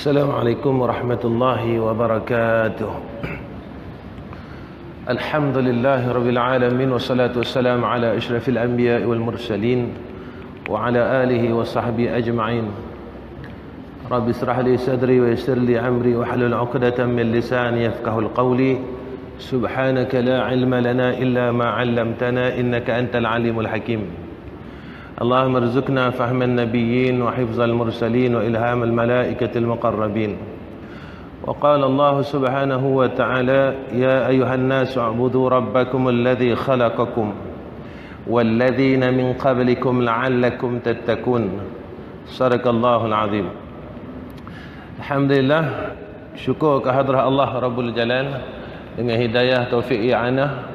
Assalamualaikum warahmatullahi wabarakatuh. Alhamdulillahi rabbil alamin, wassalatu wassalamu ala asyrafil anbiya'i wal mursalin wa ala alihi wa sahbihi ajma'in. Rabbi israh li sadri wa yassir li amri wa hlul 'uqdatam min lisani yafqahul qawli. Subhanaka la ilma lana illa ma 'allamtana innaka antal alimul hakim. اللهم ارزقنا فهم النبيين وحفظ المرسلين وإلهام الملائكة المقربين. وقال الله سبحانه وتعالى يا أيها الناس اعبدوا ربكم الذي خلقكم والذين من قبلكم لعلكم تتقون. صدق الله العظيم. Alhamdulillah, syukur kehadrat Allah Rabbul Jalal dengan hidayah taufik i'anah.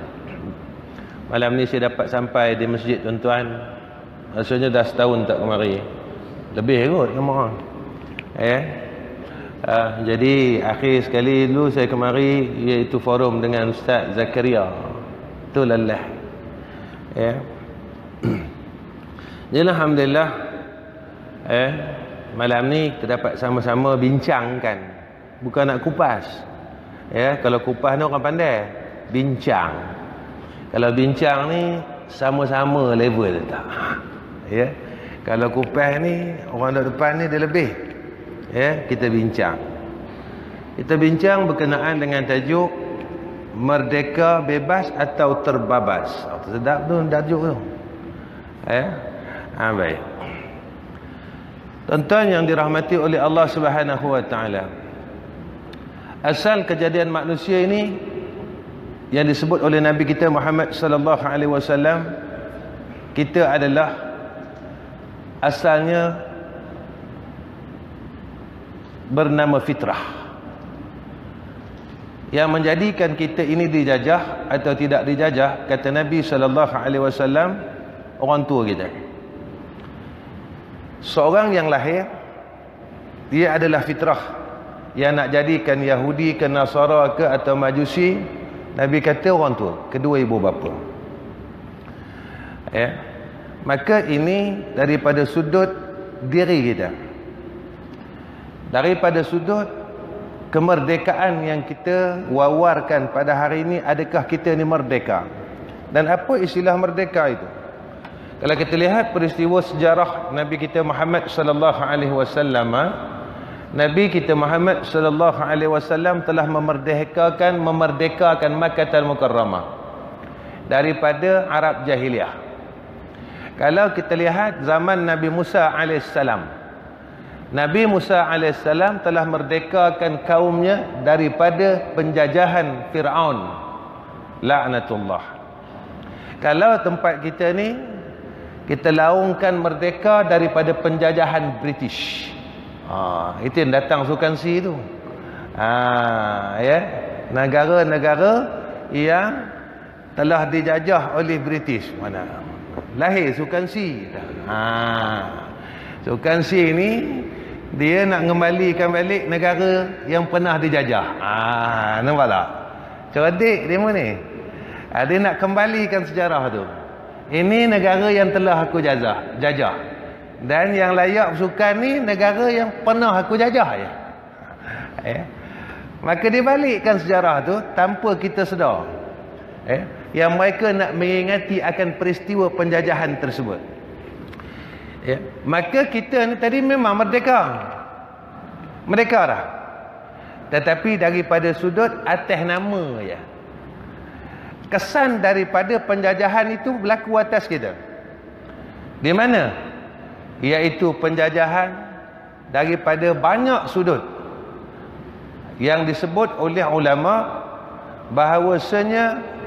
Malam ni saya dapat sampai di masjid tuan-tuan. Maksudnya dah setahun tak kemari. Lebih kot kemari. Jadi akhir sekali dulu saya kemari, iaitu forum dengan Ustaz Zakaria. Tu lelah. Jadi alhamdulillah, malam ni kita dapat sama-sama bincangkan. Bukan nak kupas. Kalau kupas ni orang pandai. Bincang. Kalau bincang ni sama-sama level tak. Kalau kupas ni orang duduk depan ni dia lebih. Kita bincang. Kita bincang berkenaan dengan tajuk merdeka bebas atau terbabas. Sedap tu tajuk tu. Baik. Tuan-tuan yang dirahmati oleh Allah Subhanahu wa taala. Asal kejadian manusia ini yang disebut oleh Nabi kita Muhammad sallallahu alaihi wasallam, kita adalah asalnya bernama fitrah. Yang menjadikan kita ini dijajah atau tidak dijajah, kata Nabi sallallahu alaihi wasallam, orang tua kita. Seorang yang lahir, dia adalah fitrah. Yang nak jadikan Yahudi ke Nasara ke atau Majusi, Nabi kata orang tua, kedua ibu bapa. Maka ini daripada sudut diri kita, daripada sudut kemerdekaan yang kita wawarkan pada hari ini. Adakah kita ni merdeka? Dan apa istilah merdeka itu? Kalau kita lihat peristiwa sejarah Nabi kita Muhammad sallallahu alaihi wasallam, Nabi kita Muhammad sallallahu alaihi wasallam telah memerdekakan Makkah Mukarramah daripada Arab Jahiliyah. Kalau kita lihat zaman Nabi Musa alaihissalam, Nabi Musa alaihissalam telah merdekakan kaumnya daripada penjajahan Fir'aun laknatullah. Kalau tempat kita ni, kita laungkan merdeka daripada penjajahan British. Itu yang datang sukansi tu. Negara-negara yang telah dijajah oleh British. Mana lahir sukansi. Sukansi ni dia nak mengembalikan balik negara yang pernah dijajah. Nampak tak? Cerdik dia ni. Dia nak kembalikan sejarah tu. Ini negara yang telah aku jajah. Dan yang layak bersukan ni negara yang pernah aku jajah je. Maka dia balikkan sejarah tu tanpa kita sedar. Yang mereka nak mengingati akan peristiwa penjajahan tersebut. Maka kita ni tadi memang merdeka dah, tetapi daripada sudut atas nama je. Kesan daripada penjajahan itu berlaku atas kita. Di mana? Iaitu penjajahan daripada banyak sudut yang disebut oleh ulama bahawasanya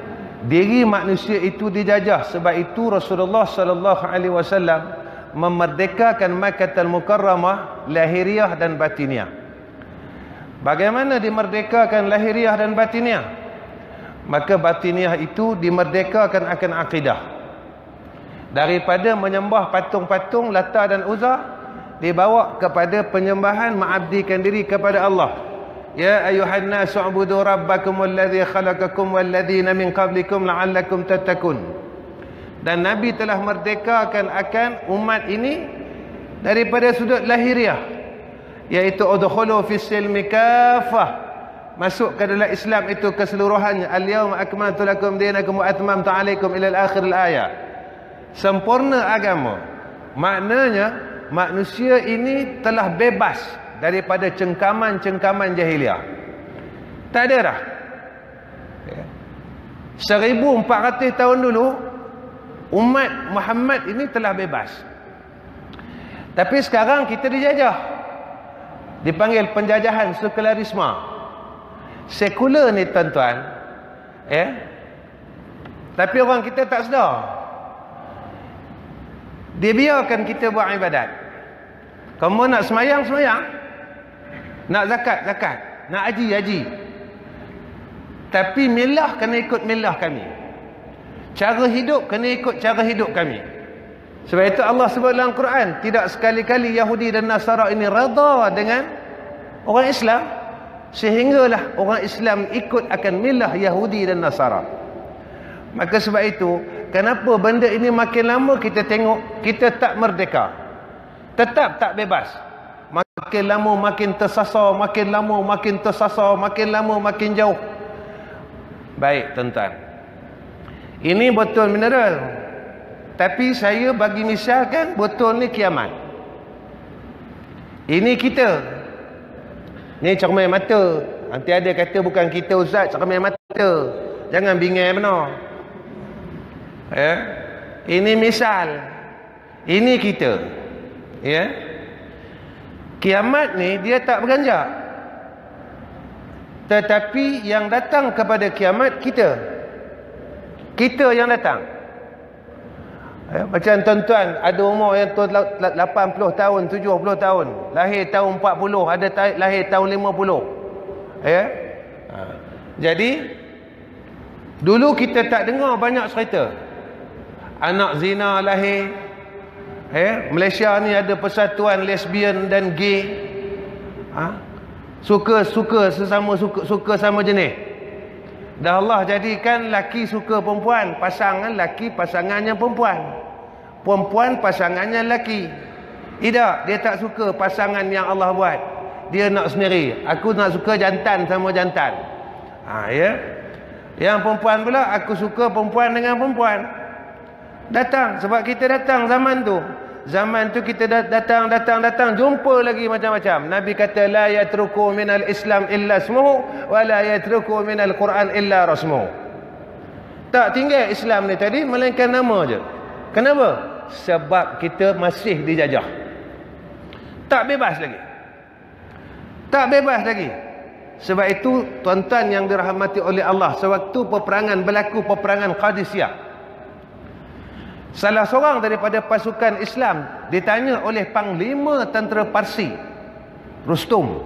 diri manusia itu dijajah. Sebab itu Rasulullah sallallahu alaihi wasallam memerdekakan Makkah Mukarramah lahiriah dan batiniah. Bagaimana dimerdekakan lahiriah dan batiniah? Maka batiniah itu dimerdekakan akan akidah. Daripada menyembah patung-patung Lata dan Uzza, dibawa kepada penyembahan mengabdikan diri kepada Allah. Ya ayuhan nasu ubudu rabbakumul ladzi khalaqakum wal ladzina min qablikum la'allakum tattaqun. Dan Nabi telah merdekakan akan umat ini daripada sudut lahiriah. iaitu udkhulu fis silmi kaffah, masuk ke dalam Islam itu keseluruhannya. Al-yawma akmaltu lakum dinakum wa atmamtu alaikum ila al-akhir al-ayat. Sempurna agama. Maknanya manusia ini telah bebas daripada cengkaman-cengkaman jahiliah. Tak ada dah. 1400 tahun dulu umat Muhammad ini telah bebas. Tapi sekarang kita dijajah. Dipanggil penjajahan sekularisme. Sekular ni tuan-tuan, tapi orang kita tak sedar. Dia biarkan kita buat ibadat. Kamu nak semayang, semayang. Nak zakat, zakat. Nak haji, haji. Tapi milah kena ikut milah kami. Cara hidup kena ikut cara hidup kami. Sebab itu Allah sebut dalam Quran, tidak sekali-kali Yahudi dan Nasara ini redha dengan orang Islam, sehinggalah orang Islam ikut akan milah Yahudi dan Nasara. Maka sebab itu, kenapa benda ini makin lama kita tengok kita tak merdeka, tetap tak bebas. Makin lama makin tersasar, makin lama makin tersasar, makin lama makin jauh. Baik tuan-tuan, ini betul mineral. Tapi saya bagi misalkan betul ni kiamat. Ini kita. Ni cermin mata. Nanti ada kata bukan kita ustaz, cermin mata. Jangan bingai benar. Ini misal. Ini kita. Ya. Kiamat ni dia tak berganjak. Tetapi yang datang kepada kiamat kita. Kita yang datang. Macam tuan-tuan ada umur yang 80 tahun, 70 tahun, lahir tahun 40, ada lahir tahun 50. Jadi dulu kita tak dengar banyak cerita anak zina lahir. Malaysia ni ada persatuan lesbian dan gay. Suka sesama suka sama jenis. Dah Allah jadikan laki suka perempuan, pasangan laki pasangannya perempuan, perempuan pasangannya laki. Tidak, dia tak suka pasangan yang Allah buat. Dia nak sendiri. Aku nak suka jantan sama jantan. Yang perempuan pula, aku suka perempuan dengan perempuan. Datang, sebab kita datang zaman tu. Zaman tu kita datang, jumpa lagi macam-macam. Nabi kata, la yatruku minal Islam illa ismuhu, wa la yatruku minal Quran illa rasmuhu. Tak tinggal Islam ni tadi, melainkan nama je. Kenapa? Sebab kita masih dijajah. Tak bebas lagi. Tak bebas lagi. Sebab itu, tuan-tuan yang dirahmati oleh Allah, sewaktu peperangan berlaku, peperangan Qadisiyah, salah seorang daripada pasukan Islam ditanya oleh Panglima Tentera Parsi, Rustum.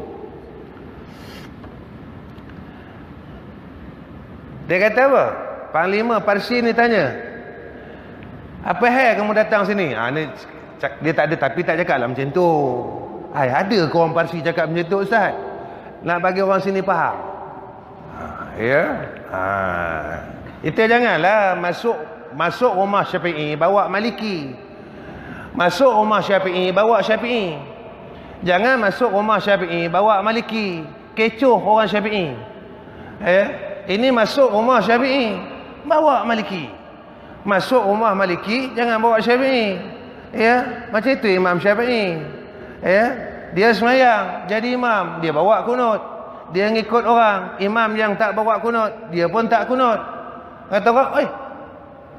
Dia kata apa? Panglima Parsi ni tanya, apa hal kamu datang sini? Dia tak ada, tapi tak cakap lah macam tu. Ada ke orang Parsi cakap macam tu ustaz? Nak bagi orang sini faham. Kita janganlah masuk rumah Syafi'i bawa Maliki, masuk rumah Syafi'i bawa Syafi'i. Jangan masuk rumah Syafi'i bawa Maliki, kecoh orang Syafi'i. Ini masuk rumah Syafi'i bawa Maliki, masuk rumah Maliki jangan bawa Syafi'i. Macam itu Imam Syafi'i. Dia semayang jadi imam, dia bawa kunut, dia ngikut orang. Imam yang tak bawa kunut, dia pun tak kunut. Kata orang,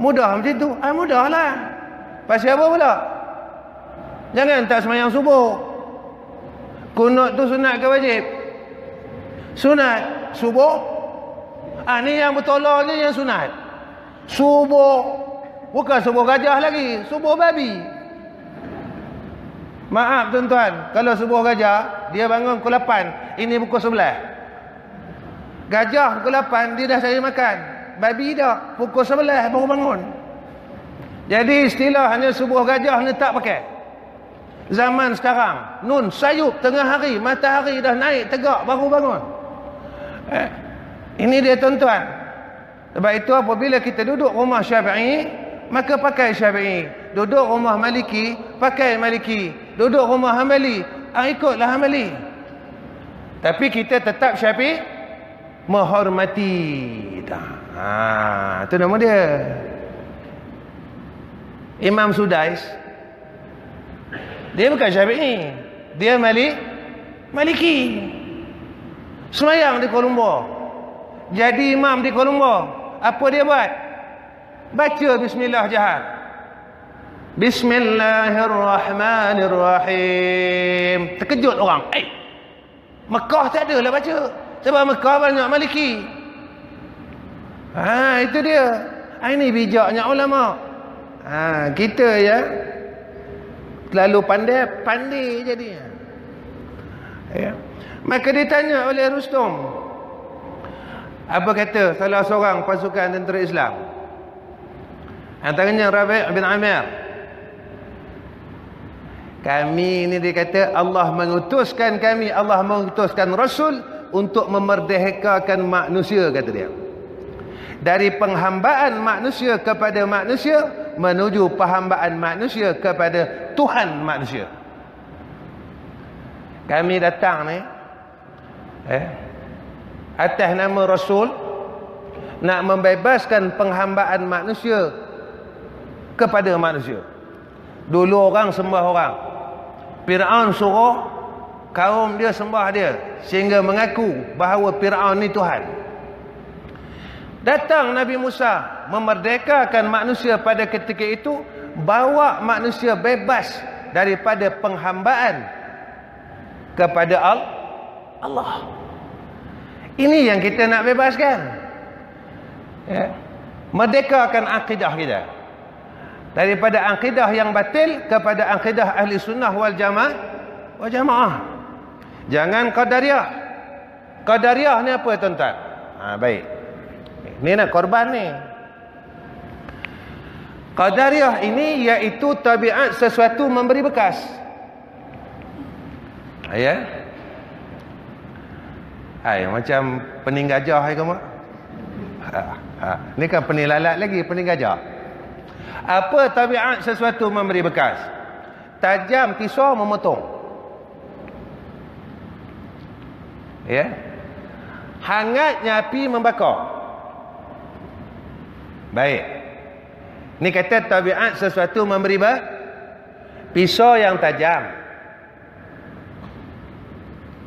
mudah macam tu. Mudahlah. Pasal apa pula? Jangan tak semayang subuh. Kunut tu sunat ke wajib? Sunat. Subuh? Ni yang bertolak ni yang sunat. Subuh. Bukan subuh gajah lagi. Subuh babi. Maaf tuan-tuan. Kalau subuh gajah, dia bangun pukul 8. Ini pukul 11. Gajah pukul 8, dia dah cari makan. Babi dah pukul 11 baru bangun. Jadi istilah hanya subuh gajah ni tak pakai. Zaman sekarang nun sayup tengah hari, matahari dah naik tegak baru bangun. Ini dia tuan-tuan. Sebab itu apabila kita duduk rumah Syafi'i, maka pakai Syafi'i. Duduk rumah Maliki, pakai Maliki. Duduk rumah Hambali, ikutlah Hambali. Tapi kita tetap Syafi'i, menghormati. Itu nama dia. Imam Sudais, dia bukan Syafi'i, dia Maliki. Semayang di Kuala Lumpur, jadi imam di Kuala Lumpur. Apa dia buat? Baca bismillah jahat. Bismillahirrahmanirrahim. Terkejut orang. Mekah tak ada lah baca. Sebab Mekah banyak Maliki. Itu dia. Ini bijaknya ulama. Kita ya terlalu pandai jadinya. Ya. Maka ditanya oleh Rustum, apa kata salah seorang pasukan tentera Islam, antaranya Rabi' bin Amir, kami ini dia kata Allah mengutuskan kami, Allah mengutuskan Rasul untuk memerdekakan manusia, kata dia, dari penghambaan manusia kepada manusia menuju penghambaan manusia kepada Tuhan manusia. Kami datang ni atas nama Rasul nak membebaskan penghambaan manusia kepada manusia. Dulu orang sembah orang, Fir'aun suruh kaum dia sembah dia, sehingga mengaku bahawa Fir'aun ni Tuhan. Datang Nabi Musa memerdekakan manusia pada ketika itu, bawa manusia bebas daripada penghambaan kepada Allah. Ini yang kita nak bebaskan. Merdekakan akidah kita daripada akidah yang batil kepada akidah ahli sunnah wal jamaah. Jangan qadariyah. Qadariyah ni apa tuan-tuan? Baik. Ni nak korban ni. Qadariyah ini iaitu tabiat sesuatu memberi bekas. Macam pening gajah kamu. Ni kan pening lalat lagi, pening gajah. Apa tabiat sesuatu memberi bekas? Tajam pisau memotong. Hangatnya api membakar. Baik. Ni kata tabiat sesuatu memberi pisau yang tajam.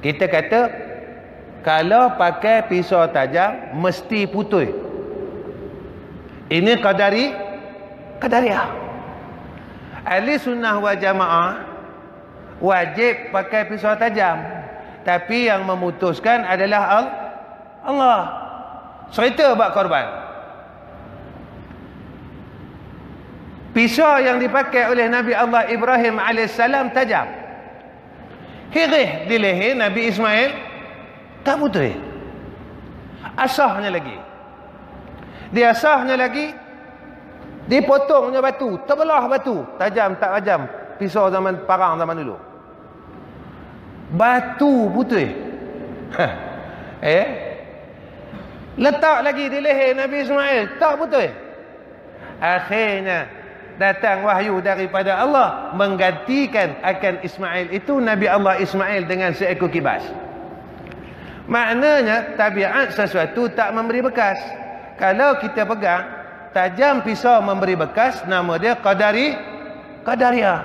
Kita kata kalau pakai pisau tajam mesti putus. Ini qadariyah. Ahli sunnah wal jamaah wajib pakai pisau tajam, tapi yang memutuskan adalah Allah. Cerita bab korban. Pisau yang dipakai oleh Nabi Allah Ibrahim AS tajam. Hirih di leher Nabi Ismail, tak putus. Asahnya lagi. Dia asahnya lagi, dipotongnya batu, terbelah batu. Tajam tak tajam, pisau zaman parang zaman dulu. Batu putus. Letak lagi di leher Nabi Ismail, tak putus. Akhirnya datang wahyu daripada Allah menggantikan akan Ismail itu Nabi Allah Ismail dengan seekor kibas. Maknanya tabiat sesuatu tak memberi bekas. Kalau kita pegang tajam pisau memberi bekas, nama dia qadariyah.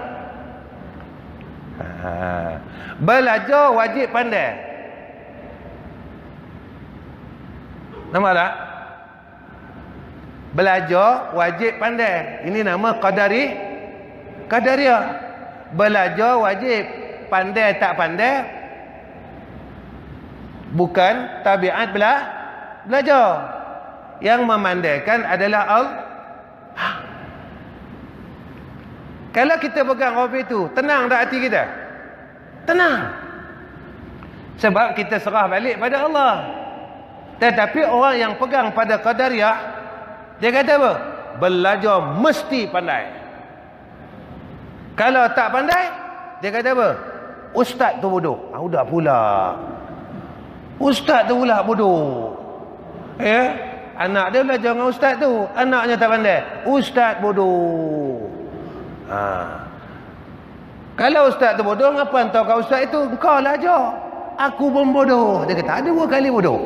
Belajar wajib pandai. Nampak tak? Belajar wajib pandai. Ini nama qadariyah. Belajar wajib, pandai tak pandai bukan tabiat belajar. Yang memandaikan adalah Allah. Kalau kita pegang apa itu, tenang tak hati kita? Tenang. Sebab kita serah balik pada Allah. Tetapi orang yang pegang pada qadariyah, dia kata apa? Belajar mesti pandai. Kalau tak pandai, dia kata apa? Ustaz tu bodoh. Udah pula. Ustaz tu pula bodoh. Anak dia belajar dengan ustaz tu, anaknya tak pandai. Ustaz bodoh. Kalau ustaz tu bodoh, ngapa hantar kau ustaz itu? Engkau lah ajar. Aku pun bodoh. Dia kata, ada 2 kali bodoh.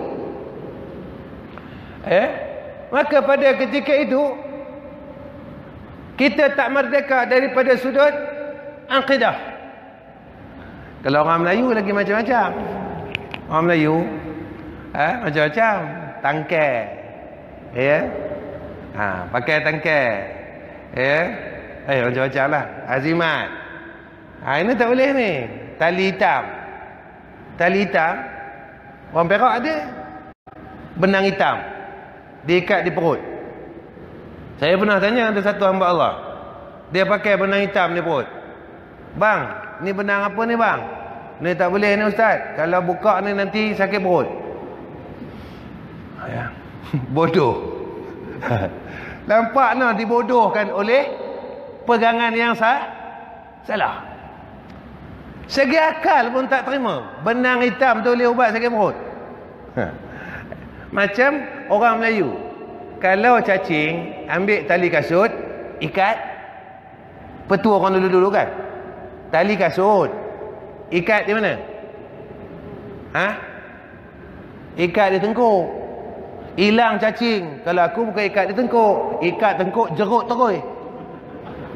Maka pada ketika itu, kita tak merdeka daripada sudut akidah. Kalau orang Melayu lagi macam-macam. Orang Melayu macam-macam. Tangkai. Pakai tangkai. Macam-macam lah. Azimat. Ini tak boleh ni. Tali hitam. Tali hitam. Orang Perak ada. Benang hitam. Diikat di perut. Saya pernah tanya ada satu hamba Allah. Dia pakai benang hitam di perut. Bang, ni benang apa ni bang? Ni tak boleh ni ustaz. Kalau buka ni nanti sakit perut. Bodoh. Nampak nak dibodohkan oleh pegangan yang salah. Segi akal pun tak terima. Benang hitam tu boleh ubat sakit perut. Macam orang Melayu. Kalau cacing, ambil tali kasut, ikat. Petua orang dulu-dulu kan? Tali kasut. Ikat di mana? Ikat di tengkuk. Hilang cacing. Kalau aku bukan ikat di tengkuk. Ikat tengkuk, jerut terus.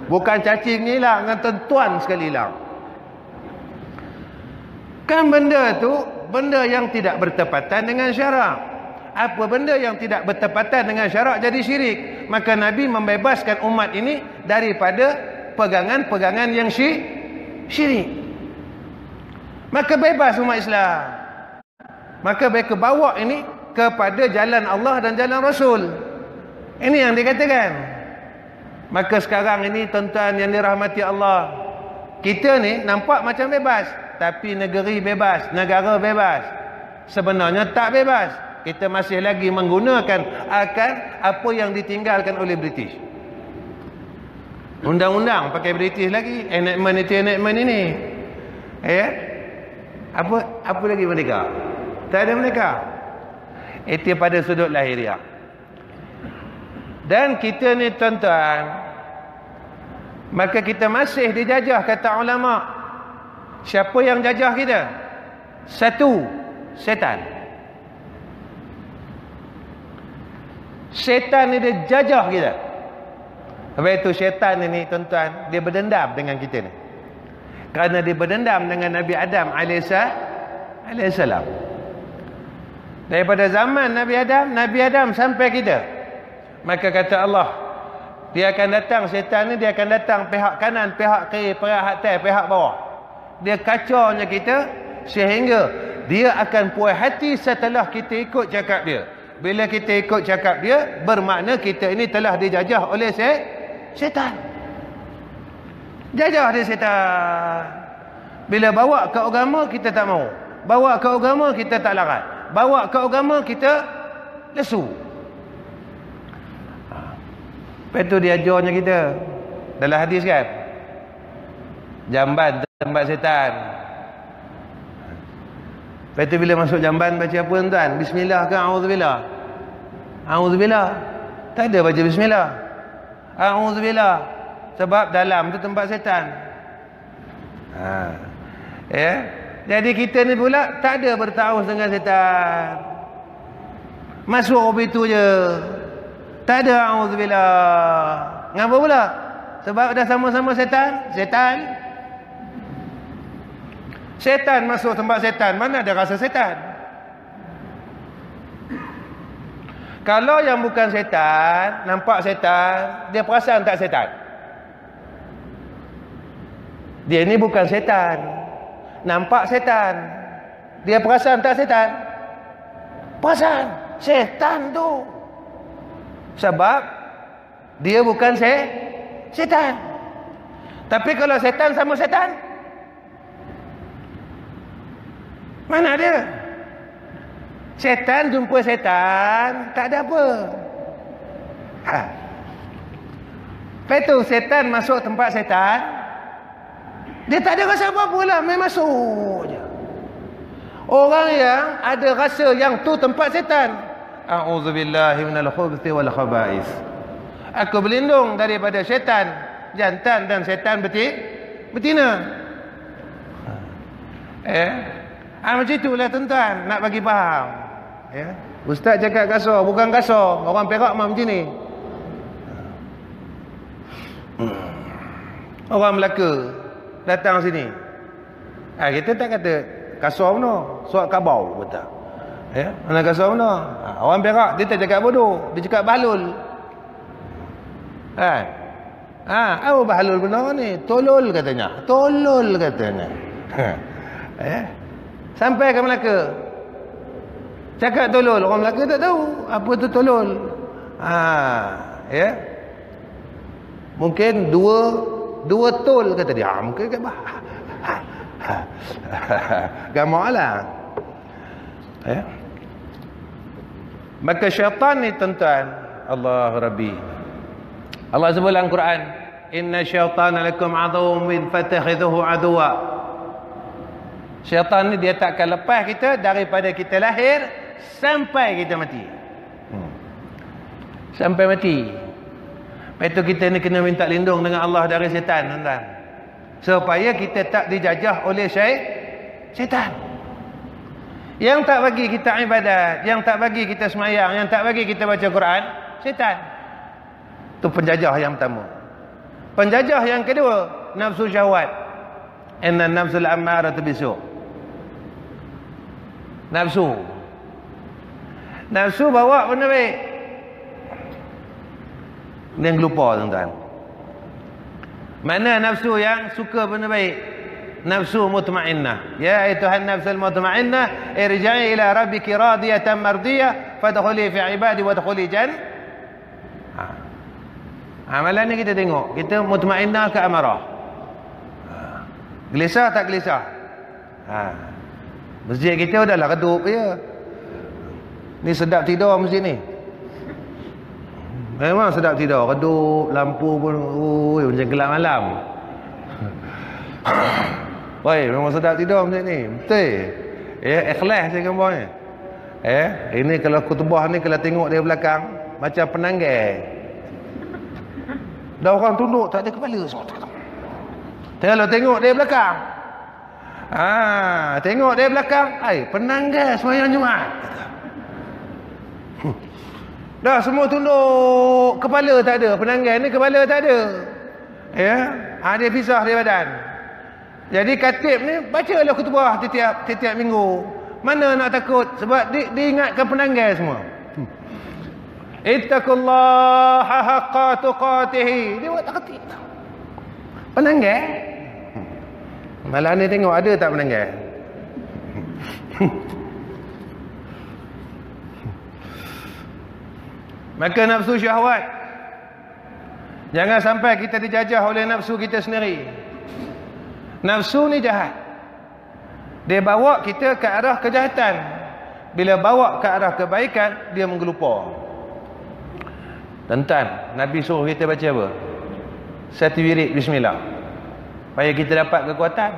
Bukan cacingnya hilang, dengan tentuan sekali hilang. Kan benda tu, benda yang tidak bertepatan dengan syarak. Apa benda yang tidak bertepatan dengan syarak jadi syirik. Maka Nabi membebaskan umat ini daripada pegangan-pegangan yang syirik. Maka bebas umat Islam. Maka mereka bawa ini kepada jalan Allah dan jalan Rasul. Ini yang dikatakan. Maka sekarang ini tuan-tuan yang dirahmati Allah, kita ni nampak macam bebas, tapi negeri bebas, negara bebas. Sebenarnya tak bebas. Kita masih lagi menggunakan akan apa yang ditinggalkan oleh British. Undang-undang pakai British lagi. Enactment itu, enactment ini. Apa lagi merdeka? Tak ada merdeka. Itu pada sudut lahiriah. Dan kita ni tuan-tuan, maka kita masih dijajah, kata ulama. Siapa yang jajah kita? Satu, setan. Setan ni dia jajah kita. Sebab itu syaitan ini tuan-tuan, dia berdendam dengan kita ni. Kerana dia berdendam dengan Nabi Adam alaihissalam. Daripada zaman Nabi Adam sampai kita. Maka kata Allah, dia akan datang, syaitan ni dia akan datang pihak kanan, pihak kiri, pihak atas, pihak bawah. Dia kacaunya kita sehingga dia akan puas hati setelah kita ikut cakap dia. Bila kita ikut cakap dia, bermakna kita ini telah dijajah oleh syaitan. Jajah dia syaitan. Bila bawa ke agama, kita tak mau. Bawa ke agama, kita tak larat. Bawa ke agama, kita lesu. Lepas tu dia ajarnya kita. Dalam hadis kan? Jamban tempat syaitan. Lepas tu bila masuk jamban, baca apa tuan? Bismillah ke a'udzubillah? A'udzubillah. Tak ada baca bismillah. A'udzubillah. Sebab dalam tu tempat syaitan. Jadi kita ni pula tak ada bertaus dengan syaitan. Masuk hobi tu je. Tak ada a'udzubillah. Ngapa pula? Sebab dah sama-sama syaitan. Syaitan masuk tempat syaitan, mana ada rasa syaitan? Kalau yang bukan syaitan, nampak syaitan, dia perasan tak syaitan? Dia ni bukan syaitan, nampak syaitan, dia perasan tak syaitan? Perasan, syaitan tu. Sebab dia bukan syaitan. Tapi kalau syaitan sama syaitan, mana dia? Syaitan jumpa syaitan, tak ada apa. Lepas tu syaitan masuk tempat syaitan, dia tak ada rasa apa-apa lah, main masuk je. Orang yang ada rasa yang tu tempat syaitan, a'udzubillahi minal khubuthi wal khaba'is. Aku berlindung daripada syaitan jantan dan syaitan betina. Macam itulah tuan-tuan, nak bagi faham. Ustaz cakap kasar, bukan kasar. Orang Perak macam ni. Orang Melaka datang sini. Kita tak kata kasar benar, suat kabau betul. Mana kasar benar. Orang Perak dia tak cakap bodoh, dia cakap bahlul. Apa bahlul benar ni? Tolol katanya. Tolol katanya. Sampai ke Melaka. Cakap tolol, orang Melaka tak tahu apa tu tolol. Mungkin dua tol kata dia. Mungkin kat gamaklah. Maka syaitan ni tuan-tuan, Allah Rabbi. Allah sebut dalam Quran, inna syaitana lakum aduwwun fattakhidhuhu aduwwa. Syaitan ni dia tak akan lepas kita daripada kita lahir sampai kita mati. Sampai mati. Lepas tu kita ni kena minta lindung dengan Allah dari syaitan, tuan-tuan. Supaya kita tak dijajah oleh syaitan. Yang tak bagi kita ibadat, yang tak bagi kita semayang, yang tak bagi kita baca Quran, syaitan. Itu penjajah yang pertama. Penjajah yang kedua, nafsu syahwat. Inna nafsul ammaratu bisu'. Nafsu bawa benda baik. Dia lupa, tuan-tuan. Mana nafsu yang suka benda baik? Nafsu mutmainnah. Ya ayatuhan nafsul mutmainnah, irja'i ila rabbiki radiyatan mardiyah fadkhuli fi ibadi wadkhuli amalan ni kita tengok, kita mutmainnah ke amarah. Gelisah tak gelisah? Masjid kita udahlah redup je. Ni sedap tidur masjid ni. Memang sedap tidur, redup, lampu pun macam gelap malam. Woi, memang sedap tidur macam ni. Betul. Ikhlas saya gambar ni. Ini kalau khutbah ni kalau tengok dari belakang macam penanggai. Dah orang tunduk tak ada kepala semua. Kalau tengok dari belakang. Tengok dari belakang, penanggai sembahyang Jumaat. Dah semua tunduk, kepala tak ada. Penanggai ni kepala tak ada. Dia pisah dari badan. Jadi khatib ni bacalah khutbah setiap minggu. Mana nak takut sebab diingatkan penanggai semua. Ittaqullaha haqqa tuqatih. Dia buat tak khatib. Penanggai. Malah ni tengok ada tak penanggai. Maka nafsu syahwat, jangan sampai kita dijajah oleh nafsu kita sendiri. Nafsu ni jahat. Dia bawa kita ke arah kejahatan. Bila bawa ke arah kebaikan, dia menggelupar. Tuan-tuan, Nabi suruh kita baca apa? Satu wirid bismillah. Supaya kita dapat kekuatan.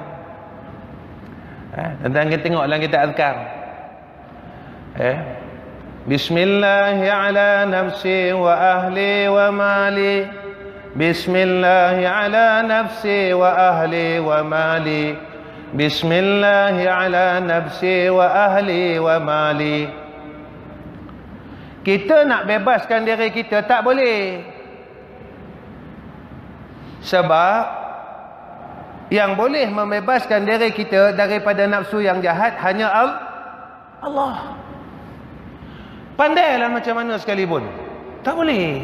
Tuan-tuan kita tengok dalam kitab azkar. Bismillahi ala nafsi wa ahli wa mali. Bismillahi ala nafsi wa ahli wa mali. Bismillahi ala nafsi wa ahli wa mali. Kita nak bebaskan diri kita tak boleh. Sebab yang boleh membebaskan diri kita daripada nafsu yang jahat hanya Allah. Pandailah macam mana sekalipun, tak boleh.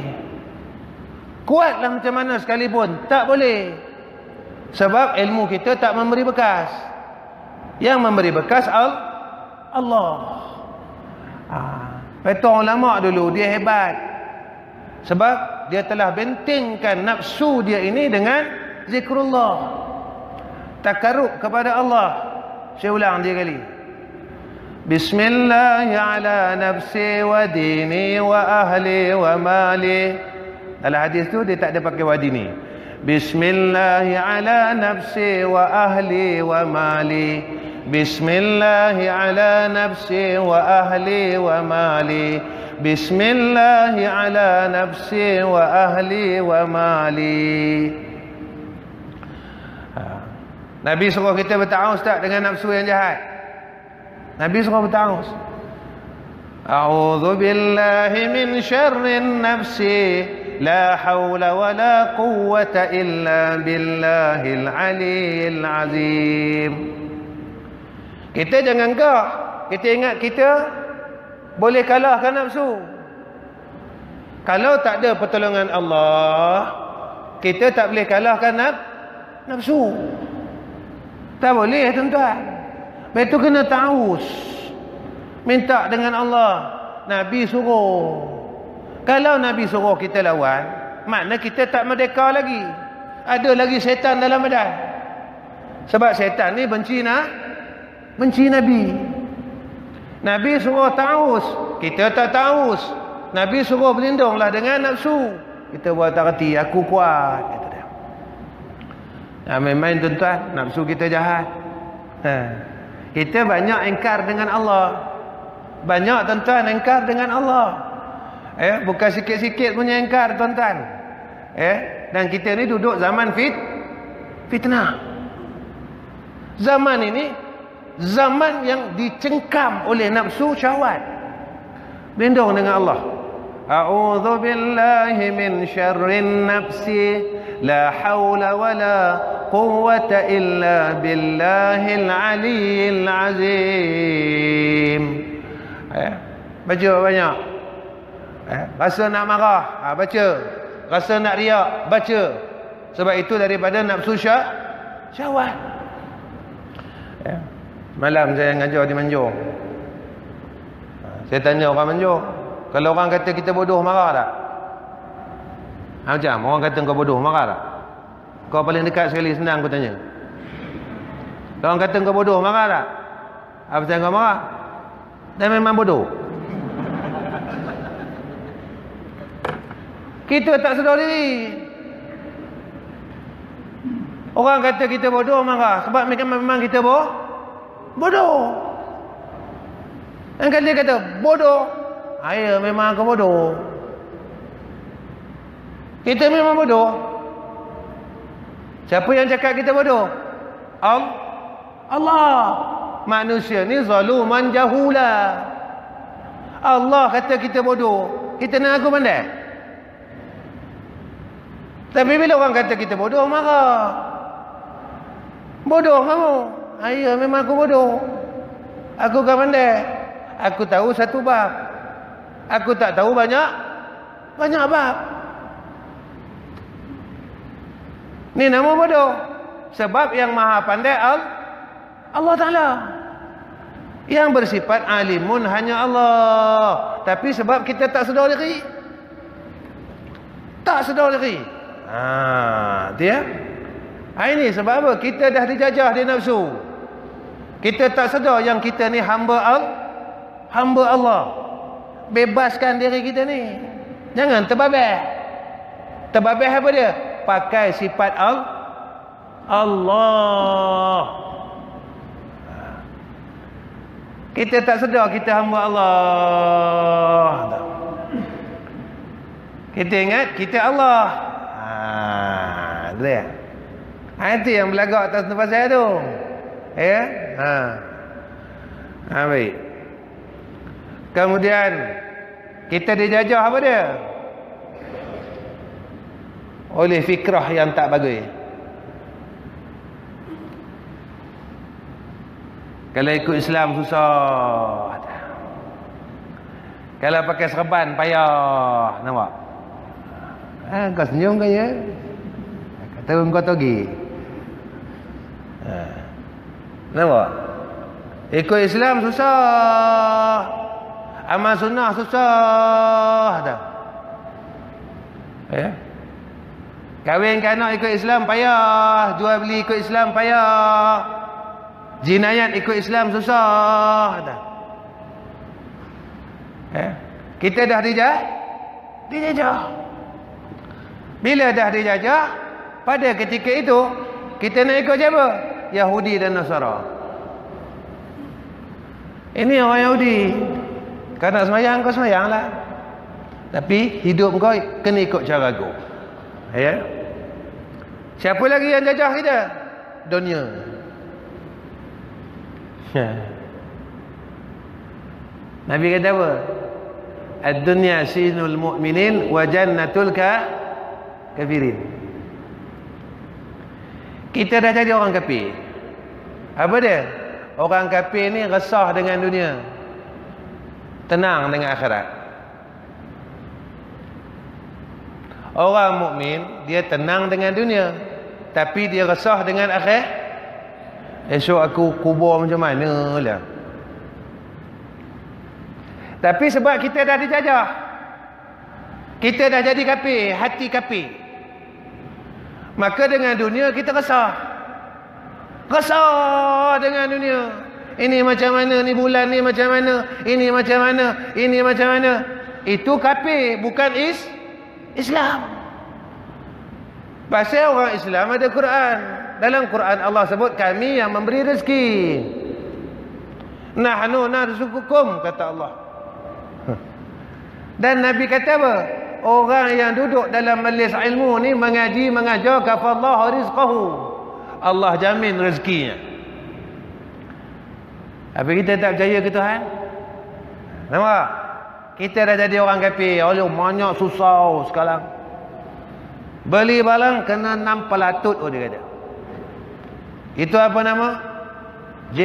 Kuatlah macam mana sekalipun, tak boleh. Sebab ilmu kita tak memberi bekas. Yang memberi bekas Allah. Petong ulama dulu dia hebat. Sebab dia telah bentingkan nafsu dia ini dengan zikrullah. Takarrub kepada Allah. Saya ulang 3 kali. Bismillahi ala nafsi wa dini wa ahli wa mali. Dalam hadis tu dia tak ada pakai wa dini. Bismillahi ala nafsi wa ahli wa mali. Bismillahi ala nafsi wa ahli wa mali. Bismillahi ala nafsi wa ahli wa mali. Nabi suruh kita bertaus tak dengan nafsu yang jahat? Nabi suruh bertaus. A'udzu billahi min syarrin nafsi la haula wa la quwwata illa billahil aliyyil azim. Kita jangan gah. Kita ingat kita boleh kalahkan nafsu. Kalau tak ada pertolongan Allah, kita tak boleh kalahkan nafsu. Tak boleh, tuan-tuan. Betul kena taus. Minta dengan Allah. Nabi suruh. Kalau Nabi suruh kita lawan, makna kita tak merdeka lagi. Ada lagi syaitan dalam badan. Sebab syaitan ni benci Nabi. Nabi suruh taus, kita tak taus. Nabi suruh berlindunglah dengan nafsu. Kita buat tak reti, aku kuat, kata dia. Main-main tuan-tuan, nafsu kita jahat. Kita banyak engkar dengan Allah. Banyak tuan-tuan engkar dengan Allah. Bukan sikit-sikit punya engkar tuan-tuan. Dan kita ni duduk zaman fitnah. Zaman ini zaman yang dicengkam oleh nafsu syahwat. Berlindung dengan Allah. A'udzu billahi min syarrin nafsi la haula wa la quwwata illa billahil aliyyil azim. Baca banyak. Rasa nak marah, baca. Rasa nak riak, baca. Sebab itu daripada nafsu syahwat. Malam saya ngajar di Manjung. Saya tanya orang Manjung, kalau orang kata kita bodoh, marah tak? Macam orang kata kau bodoh, marah tak? Kau paling dekat sekali, senang aku tanya. Kalau orang kata kau bodoh, marah tak? Apa saya kau marah? Dan memang bodoh. Kita tak sedar diri. Orang kata kita bodoh, marah. Sebab memang kita bodoh. Dan kalau dia kata bodoh, ya memang aku bodoh. Kita memang bodoh. Siapa yang cakap kita bodoh? Allah. Manusia ni zaluman jahula. Allah kata kita bodoh, kita nak aku pandai. Tapi bila orang kata kita bodoh, marah. Bodoh kamu. Ya memang aku bodoh. Aku kan pandai. Aku tahu satu bab. Aku tak tahu banyak bab. Ni nama bodoh. Sebab yang maha pandai Allah Ta'ala. Yang bersifat alimun hanya Allah. Tapi sebab kita tak sedar diri. Tak sedar diri. Dia. Ini sebab apa? Kita dah dijajah di nafsu. Kita tak sedar yang kita ni hamba Allah. Bebaskan diri kita ni. Jangan terbabeh. Terbabeh apa dia? Pakai sifat Allah. Kita tak sedar kita hamba Allah. Kita ingat kita Allah. Dia. Itu yang belagak atas tempat saya tu. Baik. Kemudian kita dijajah apa dia? Oleh fikrah yang tak bagus. Kalau ikut Islam susah. Kalau pakai serban payah. Nampak? Kau senyum kan ya? Kata kau togi. Nampak? Ikut Islam susah. Amal sunnah susah dah. Kahwin anak ikut Islam payah. Jual beli ikut Islam payah. Jinayat ikut Islam susah dah. Kita dah dijajah. Bila dah dijajah, pada ketika itu kita nak ikut siapa? Yahudi dan Nasara. Ini orang Yahudi. Kau nak semayang, kau semayanglah. Tapi hidup kau kena ikut cara aku. Siapa lagi yang jajah kita? dunia. Nabi kata apa? Ad-dunya sinul mu'minin wa jannatul kafirin. Kita dah jadi orang kafir. Apa dia? Orang kafir ni resah dengan dunia, tenang dengan akhirat. Orang mukmin dia tenang dengan dunia, tapi dia resah dengan akhirat. Esok aku kubur macam mana lah. Tapi sebab kita dah dijajah, kita dah jadi kafir, hati kafir, maka dengan dunia kita resah. Resah dengan dunia. Ini macam mana, ni bulan ni macam mana, ini macam mana, ini macam mana. Itu kafir, bukan Islam. Pasal orang Islam ada Quran. Dalam Quran Allah sebut kami yang memberi rezeki. Nahnu narzuqukum, kata Allah. Dan Nabi kata apa? Orang yang duduk dalam majlis ilmu ni mengaji, mengajar, kafallahu rizqahu. Allah jamin rezekinya. Tapi kita tak percaya ke Tuhan? Nampak? Kita dah jadi orang kafir. Allah banyak susah sekarang. Beli barang kena 6 pelatut, oh dia kata. Itu apa nama? G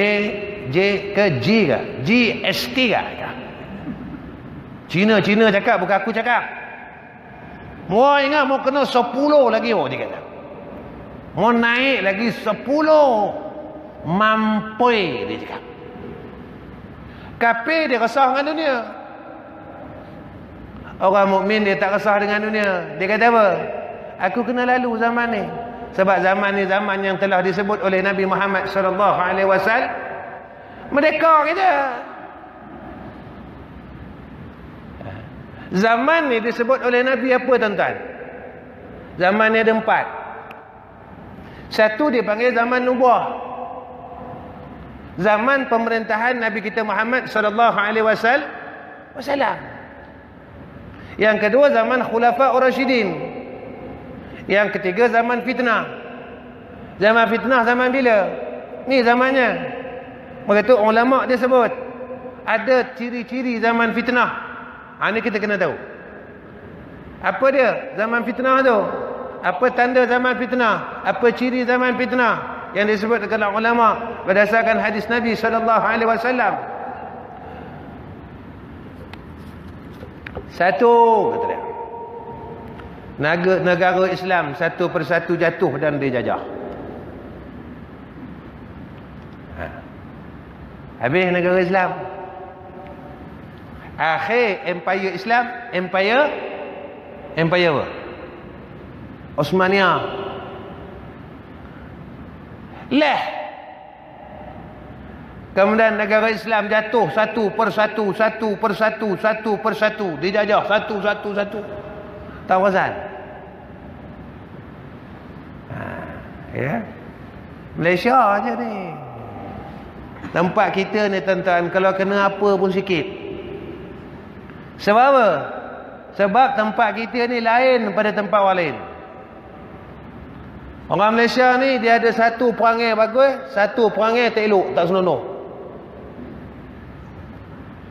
ke GST ke? Cina cakap, bukan aku cakap. Mau ingat mau kena 10 lagi, oh dia kata. Mau naik lagi 10 mampoi, dia cakap. Kafir dia resah dengan dunia. Orang mukmin dia tak resah dengan dunia. Dia kata apa? Aku kena lalu zaman ni. Sebab zaman ni zaman yang telah disebut oleh Nabi Muhammad sallallahu alaihi wasallam merdeka kita. Zaman ni disebut oleh Nabi apa tuan-tuan? Zaman ni ada 4. Satu dipanggil zaman nubuah. Zaman pemerintahan Nabi kita Muhammad sallallahu alaihi wasallam. Yang kedua zaman Khulafaur Rasyidin. Yang ketiga zaman fitnah. Zaman fitnah zaman bila? Ni zamannya. Maka tu ulama dia sebut ada ciri-ciri zaman fitnah. Ini kita kena tahu. Apa dia zaman fitnah tu? Apa tanda zaman fitnah? Apa ciri zaman fitnah? Yang disebut oleh ulama berdasarkan hadis Nabi sallallahu alaihi wasallam. Satu, kata dia, negara Islam satu persatu jatuh dan dijajah. Habis negara Islam. Akhir empire Islam, empire apa? Osmania. Kemudian negara Islam jatuh satu persatu, dijajah satu. Tahu asal? Ya. Malaysia aja ni. Tempat kita ni tuan-tuan, kalau kena apa pun sikit. Sebab apa? Sebab tempat kita ni lain daripada tempat orang lain. Orang Malaysia ni dia ada satu perangai bagus, satu perangai tak elok, tak senonoh.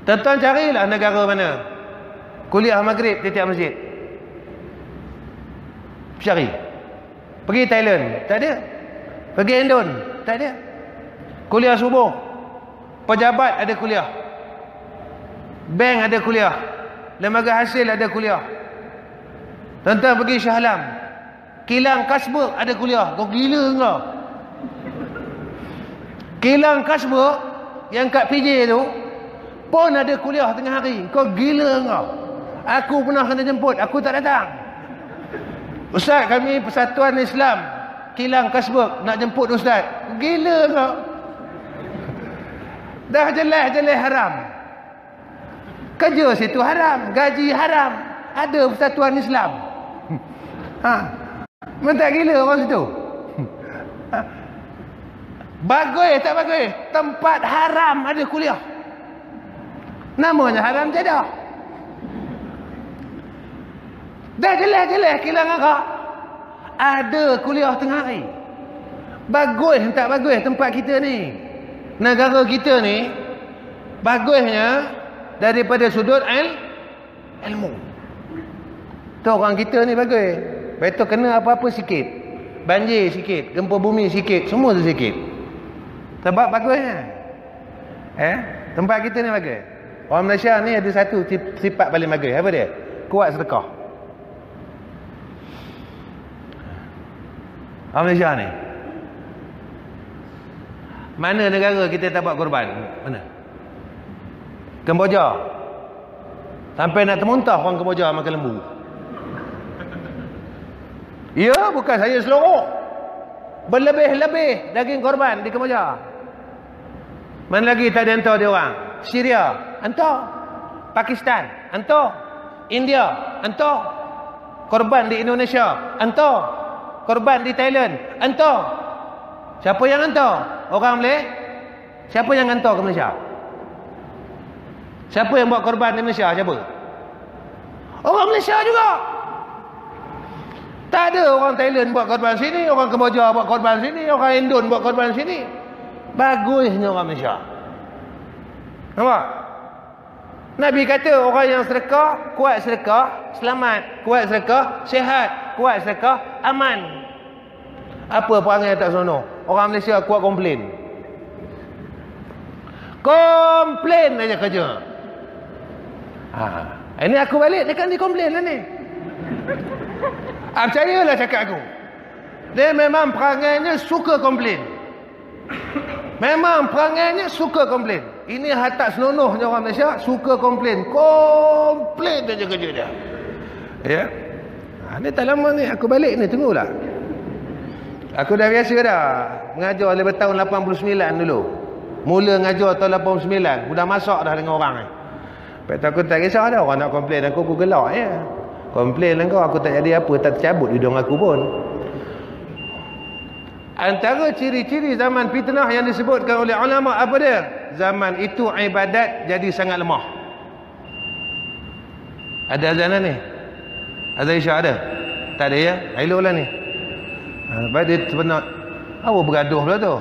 Tuan-tuan carilah negara mana kuliah maghrib tiap-tiap masjid. Cari. Pergi Thailand, tak ada. Pergi Indon, tak ada. Kuliah subuh, pejabat ada kuliah, bank ada kuliah, lembaga hasil ada kuliah. Tuan-tuan pergi Shah Alam, kilang Kasbah ada kuliah. Kau gila kau? Kilang Kasbah yang kat PJ tu pun ada kuliah tengah hari. Kau gila kau? Aku pernah kena jemput, aku tak datang. Ustaz, kami Persatuan Islam kilang Kasbah nak jemput ustaz. Gila kau? Dah jelas-jelas haram. Kerja situ haram, gaji haram. Ada Persatuan Islam. Mentak gila orang situ. Bagus tak bagus? Tempat haram ada kuliah. Namanya haram jadah. Dah jelas-jelas kilang agak ada kuliah tengah hari. Bagus tak bagus tempat kita ni, negara kita ni bagusnya daripada sudut ilmu. Tu orang kita ni bagus. Betul kena apa-apa sikit, banjir sikit, gempa bumi sikit, semua tu sikit. Sebab bagusnya. Tempat kita ni bagus. Orang Malaysia ni ada satu sifat paling bagus. Apa dia? Kuat sedekah. Orang Malaysia ni. Mana negara kita tak buat korban? Mana? Kemboja. Sampai nak termuntah orang Kemboja makan lembu. Ya, bukan saya seluruh. Berlebih-lebih daging korban di Kemboja. Mana lagi tak ada hantar dia orang? Syria, hantar. Pakistan, hantar. India, hantar. Korban di Indonesia, hantar. Korban di Thailand, hantar. Siapa yang hantar? Orang Malaysia. Siapa yang hantar ke Malaysia? Siapa yang buat korban di Malaysia? Siapa? Orang Malaysia juga. Tak ada orang Thailand buat korban sini, orang Kemboja buat korban sini, orang Indon buat korban sini. Bagusnya orang Malaysia. Nampak? Nabi kata orang yang sedekah, kuat sedekah, selamat. Kuat sedekah, sihat. Kuat sedekah, aman. Apa perangai tak seronok? Orang Malaysia kuat komplain. Komplain aja kerja. Ini aku balik, dia kan dia komplain lah ni. Percayalah cakap aku. Dia memang perangainya suka komplain. Memang perangainya suka komplain. Ini hatak senonohnya orang Malaysia, suka komplain. Komplain aja kerja dia. Ya. Ni tak lama ni aku balik ni, tunggulah. Aku dah biasa dah mengajar daripada tahun 89 dulu. Mula mengajar tahun 89, sudah masak dah dengan orang ni. Lepas tu aku tak kisah dah orang nak komplain aku gelak je. Komplain engkau, aku tak jadi apa, tak tercabut hidung aku pun. Antara ciri-ciri zaman fitnah yang disebutkan oleh ulama apa dia? Zaman itu ibadat jadi sangat lemah. Ada azan ni? Azan Isyak ada? Tak ada ya? Eloklah ni. Baik dia sebenar. Apa bergaduh pula tu?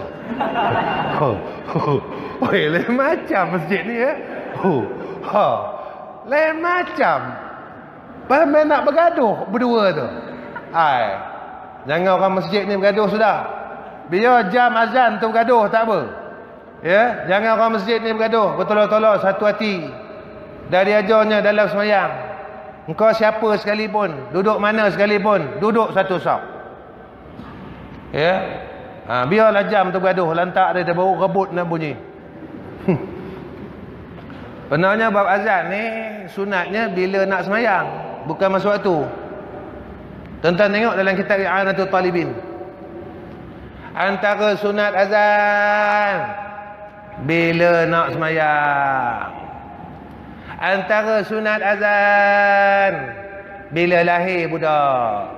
Lain macam masjid ni ya. Lain macam. Memang nak bergaduh berdua tu. Jangan orang masjid ni bergaduh sudah. Biar jam azan tu bergaduh tak apa. Ya, jangan orang masjid ni bergaduh. Bertolak-tolak satu hati. Dari ajarnya dalam semayang. Engkau siapa sekalipun, duduk mana sekalipun, duduk satu saf. Ya. Biarlah jam tu bergaduh, lantak dia baru rebut nak bunyi. Benarnya bab azan ni sunatnya bila nak semayang, bukan masa waktu. Tuan-tuan tengok dalam kitab I'anatul Talibin. Antara sunat azan bila nak semayang. Antara sunat azan bila lahir budak.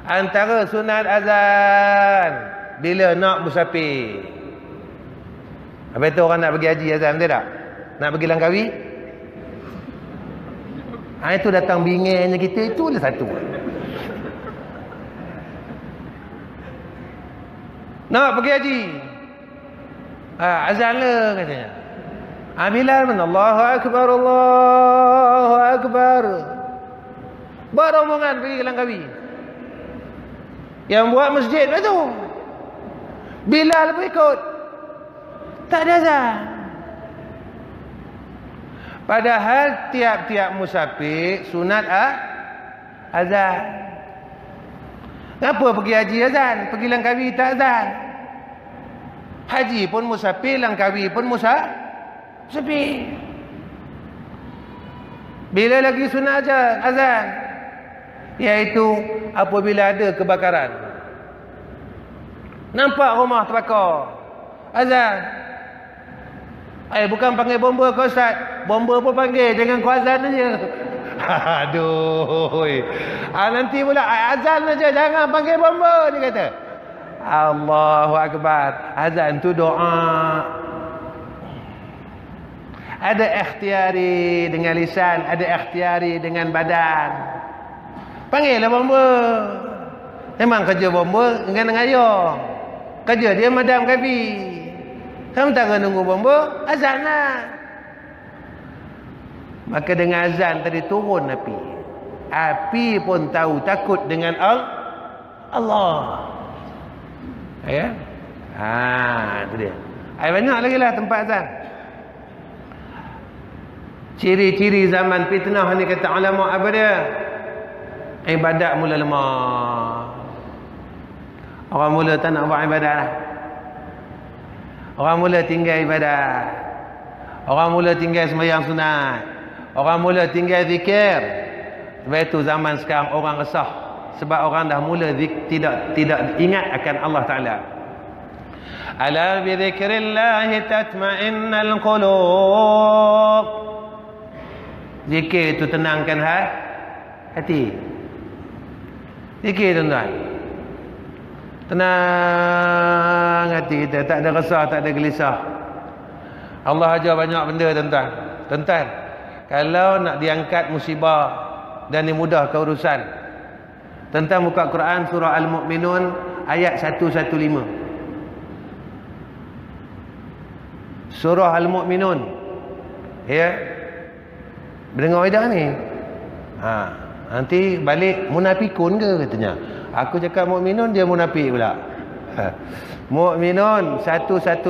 Antara sunat azan bila nak musafir. Habis tu orang nak pergi haji azan, betul tak? Nak pergi Langkawi. Itu datang bingainya kita, itu ada satu. Nak pergi haji. Azan lah katanya. Bilal mana? Allahu Akbar, Allahu Akbar. Berombongan pergi ke Langkawi. Yang buat masjid lah tu. Bilal pun ikut. Tak ada azan. Padahal tiap-tiap musafir sunat azan. Kenapa pergi haji azan? Pergi Langkawi tak azan. Haji pun musafir, Langkawi pun musafir. Bila lagi sunat azan? Iaitu apabila ada kebakaran. Nampak rumah terbakar. Azan. Bukan panggil bomba kau Ustaz. Bomba pun panggil, jangan kau azan aja. Aduh. Nanti pula azan aja, jangan panggil bomba, dia kata. Allahu Akbar. Azan tu doa. Ada ikhtiari dengan lisan, ada ikhtiari dengan badan. Panggillah bomba. Memang kerja bomba dengan ayah. Kerja dia madam kapi. Sementara nunggu bomba, azan lah. Maka dengan azan tadi turun api. Api pun tahu takut dengan Allah. Ya. Itu dia. Banyak lagi lah tempat azan. Ciri-ciri zaman fitnah ni kata ulama apa dia? Ibadat mula lemah. Orang mula tak nak buat ibadat lah. Orang mula tinggal ibadat. Orang mula tinggal sembahyang sunat. Orang mula tinggal zikir. Sebab itu zaman sekarang orang resah. Sebab orang dah mula tidak ingat akan Allah Ta'ala. Ala bi dzikrillahi tatma'innal qulub. Zikir itu tenangkan hati. Zikir tuan-tuan. Tenang hati kita, tak ada resah, tak ada gelisah. Allah ajar banyak benda tuan-tuan. Tuan-tuan, kalau nak diangkat musibah dan dimudahkan urusan, tuan-tuan buka Quran surah Al-Mu'minun ayat 115. Surah Al-Mu'minun. Ya. Mendengar ida ni? Nanti balik munafikun ke katanya. Aku cakap mukminun, dia munafik pula. Mu'minun 115.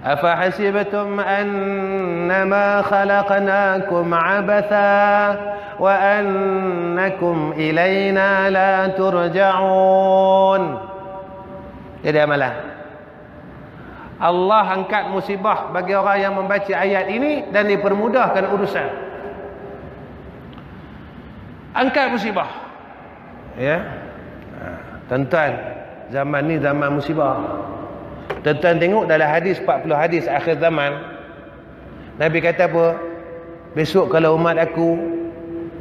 Afa hasibtum annama khalaqnakum abatha wa annakum ilaina la turja'un. Jadi amalan. Allah angkat musibah bagi orang yang membaca ayat ini dan dipermudahkan urusan. Angkat musibah. Ya. Tuan-tuan, zaman ni zaman musibah. Tuan-tuan tengok dalam hadis 40 hadis akhir zaman, Nabi kata apa? Besok kalau umat aku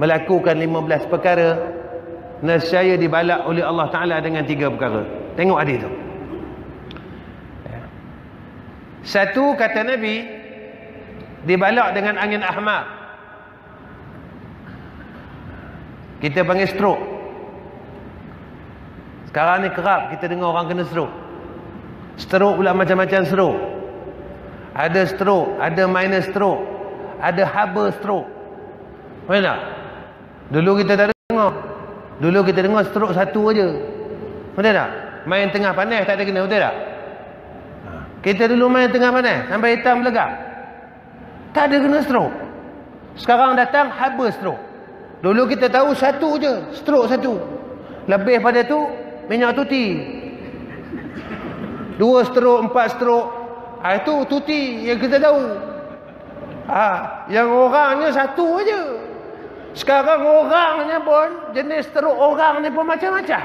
melakukan 15 perkara, nescaya dibalak oleh Allah Ta'ala dengan 3 perkara. Tengok hadis tu. Satu, kata Nabi, dibalak dengan angin ahmar. Kita panggil stroke. Sekarang ni kerap kita dengar orang kena stroke. Stroke pula macam-macam stroke. Ada stroke, ada minor stroke, ada harbor stroke. Mana? Dulu kita tak dengar. Dulu kita dengar stroke satu aja. Betul tak? Main tengah panas tak ada kena, betul tak? Kita dulu main tengah panas sampai hitam belegam, tak ada kena stroke. Sekarang datang harbor stroke. Dulu kita tahu satu je, stroke satu. Lebih pada tu minyak tuti. 2 stroke, 4 stroke. Itu tuti yang kita tahu. Yang orangnya satu aja. Sekarang orangnya pun, jenis stroke orang ni pun macam-macam.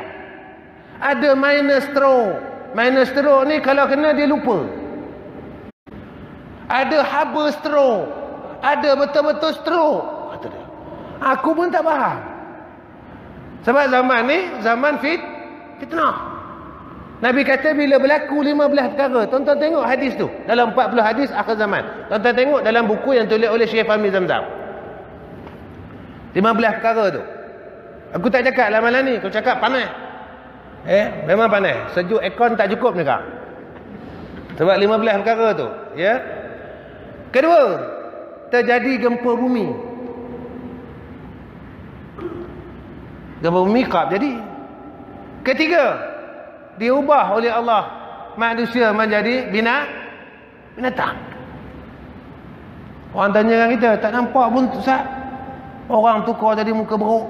Ada minor stroke. Minor stroke ni kalau kena dia lupa. Ada harbor stroke. Ada betul-betul stroke. Kata dia. Aku pun tak faham. Sebab zaman ni zaman fitnah. Nabi kata bila berlaku 15 perkara. Tuan-tuan tengok hadis tu. Dalam 40 hadis akhir zaman. Tuan-tuan tengok dalam buku yang tulis oleh Syekh Fahmi Zamzam. 15 perkara tu. Aku tak cakap lah malam ni. Aku cakap panas. Memang panas. Sejuk aircon tak cukup ni kak. Sebab 15 perkara tu. Ya. Kedua, terjadi gempa bumi. Gempa bumi kerap jadi. Ketiga, diubah oleh Allah manusia menjadi binatang. Orang tanya dengan kita, tak nampak pun Ustaz, orang tukar jadi muka beruk.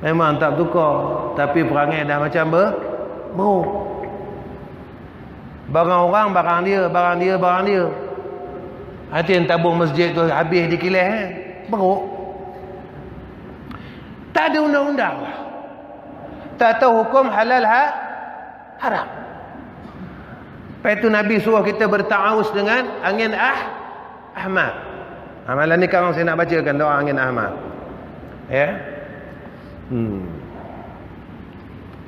Memang tak bertukar, tapi perangai dah macam beruk. Barang orang, barang dia, barang dia, barang dia. Hati yang tabung masjid tu habis di kilas, beruk. Tak ada undang-undang. Tak tahu hukum halal haram. Lepas itu Nabi suruh kita berta'awuz dengan angin ahmad. Malam ni sekarang saya nak bacakan doa angin ahmad. Ya.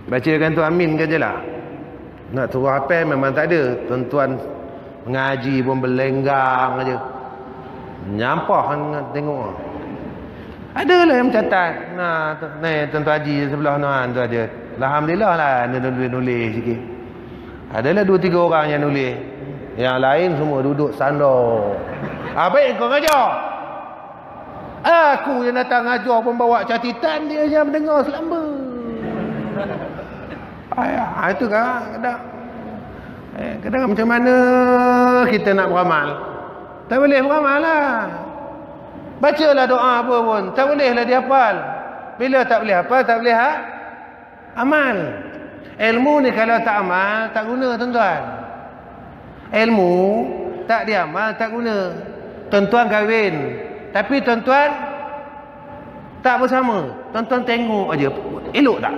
Bacakan tu amin ke je lah. Nak suruh hafal memang tak ada. Tuan-tuan mengaji pun berlenggang aja. Nyampah tengok. Ada lah yang mencatat. Nah, tuan-tuan haji sebelah tu ada. Alhamdulillah lah nulis sikit. Adalah 2-3 orang yang nulis. Yang lain semua duduk sandar. Baik kau ngajar. Aku yang datang ngajar pun bawa catatan, dia yang mendengar selamba. Itu kadang kadang macam mana kita nak beramal. Tak boleh beramal lah. Bacalah doa apa pun, tak bolehlah dihafal. Bila tak boleh hafal, tak boleh amal. Ilmu ni kalau tak amal, tak guna tuan-tuan. Ilmu tak diamal, tak guna. Tuan-tuan kahwin, tapi tuan-tuan tak bersama. Tuan-tuan tengok aja, elok tak?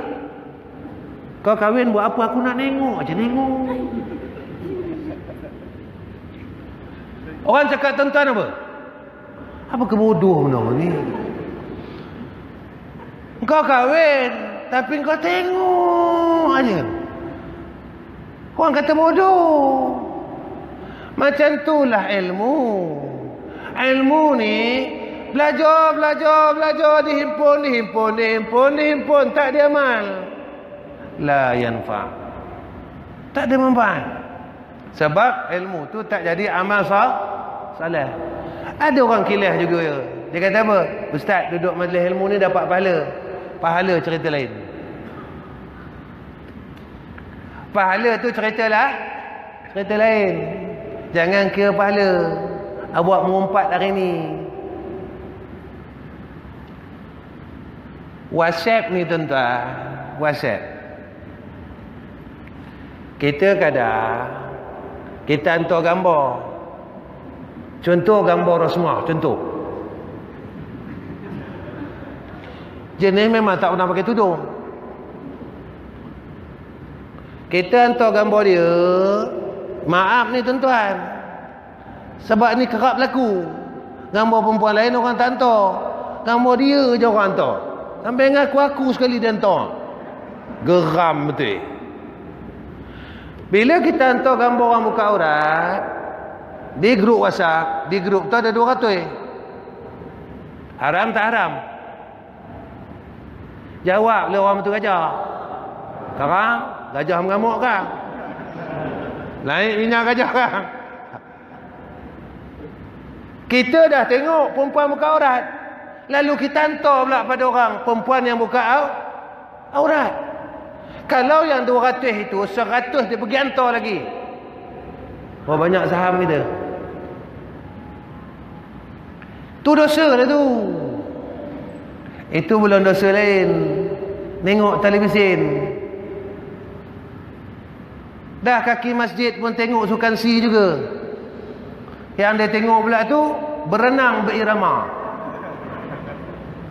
Kau kahwin buat apa? Aku nak tengok aja, tengok. Orang cakap tuan-tuan apa? Apa kebodoh benda ni? Kau kahwin, tapi kau tengok aja. Orang kata bodoh. Macam itulah ilmu. Ilmu ni belajar, dihimpun, tak diamal. La yanfa. Tak ada manfaat. Sebab ilmu tu tak jadi amal salah. Ada orang kilah juga ya. Dia kata apa? Ustaz, duduk majlis ilmu ni dapat pahala. Pahala cerita lain. Pahala tu cerita lain. Jangan kira pahala. Awak mengumpat hari ni. WhatsApp ni tuan-tuan. WhatsApp. Kita kadang kita hantar gambar. Contoh gambar Rosmah. Contoh. Jenis memang tak pernah pakai tudung. Kita hantar gambar dia. Maaf ni tuan-tuan. Sebab ni kerap berlaku. Gambar perempuan lain orang tak hantar. Gambar dia je orang hantar. Sampai ngaku-aku sekali dia hantar. Geram betul. Bila kita hantar gambar orang buka aurat di grup WhatsApp, di grup tu ada 200. Haram tak haram? Jawab le orang tu gajah. Sekarang gajah mengamuk kan? Lain minyak gajah kan? Kita dah tengok perempuan buka aurat. Lalu kita hantar pula pada orang perempuan yang buka aurat. Kalau yang 200 itu 100 dia pergi hantar lagi. Oh, banyak saham kita. Tu dosa dah tu. Itu belum dosa lain. Tengok televisyen. Dah kaki masjid pun tengok sukan si juga. Yang dia tengok pula tu berenang berirama.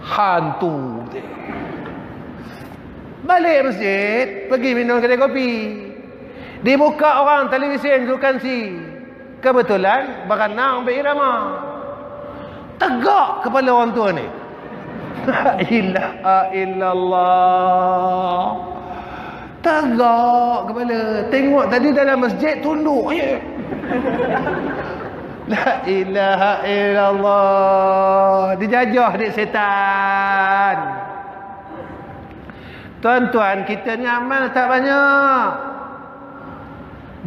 Hantu. Balik masjid, pergi minum kedai kopi. Dibuka orang televisyen sukan si. Kebetulan berenang berirama. Tegak kepala orang tua ni. La ilaha illallah. Tegak kepala. Tengok tadi dalam masjid tunduk. La ilaha illallah. Dijajah dik setan. Tuan-tuan, kita ni amal tak banyak.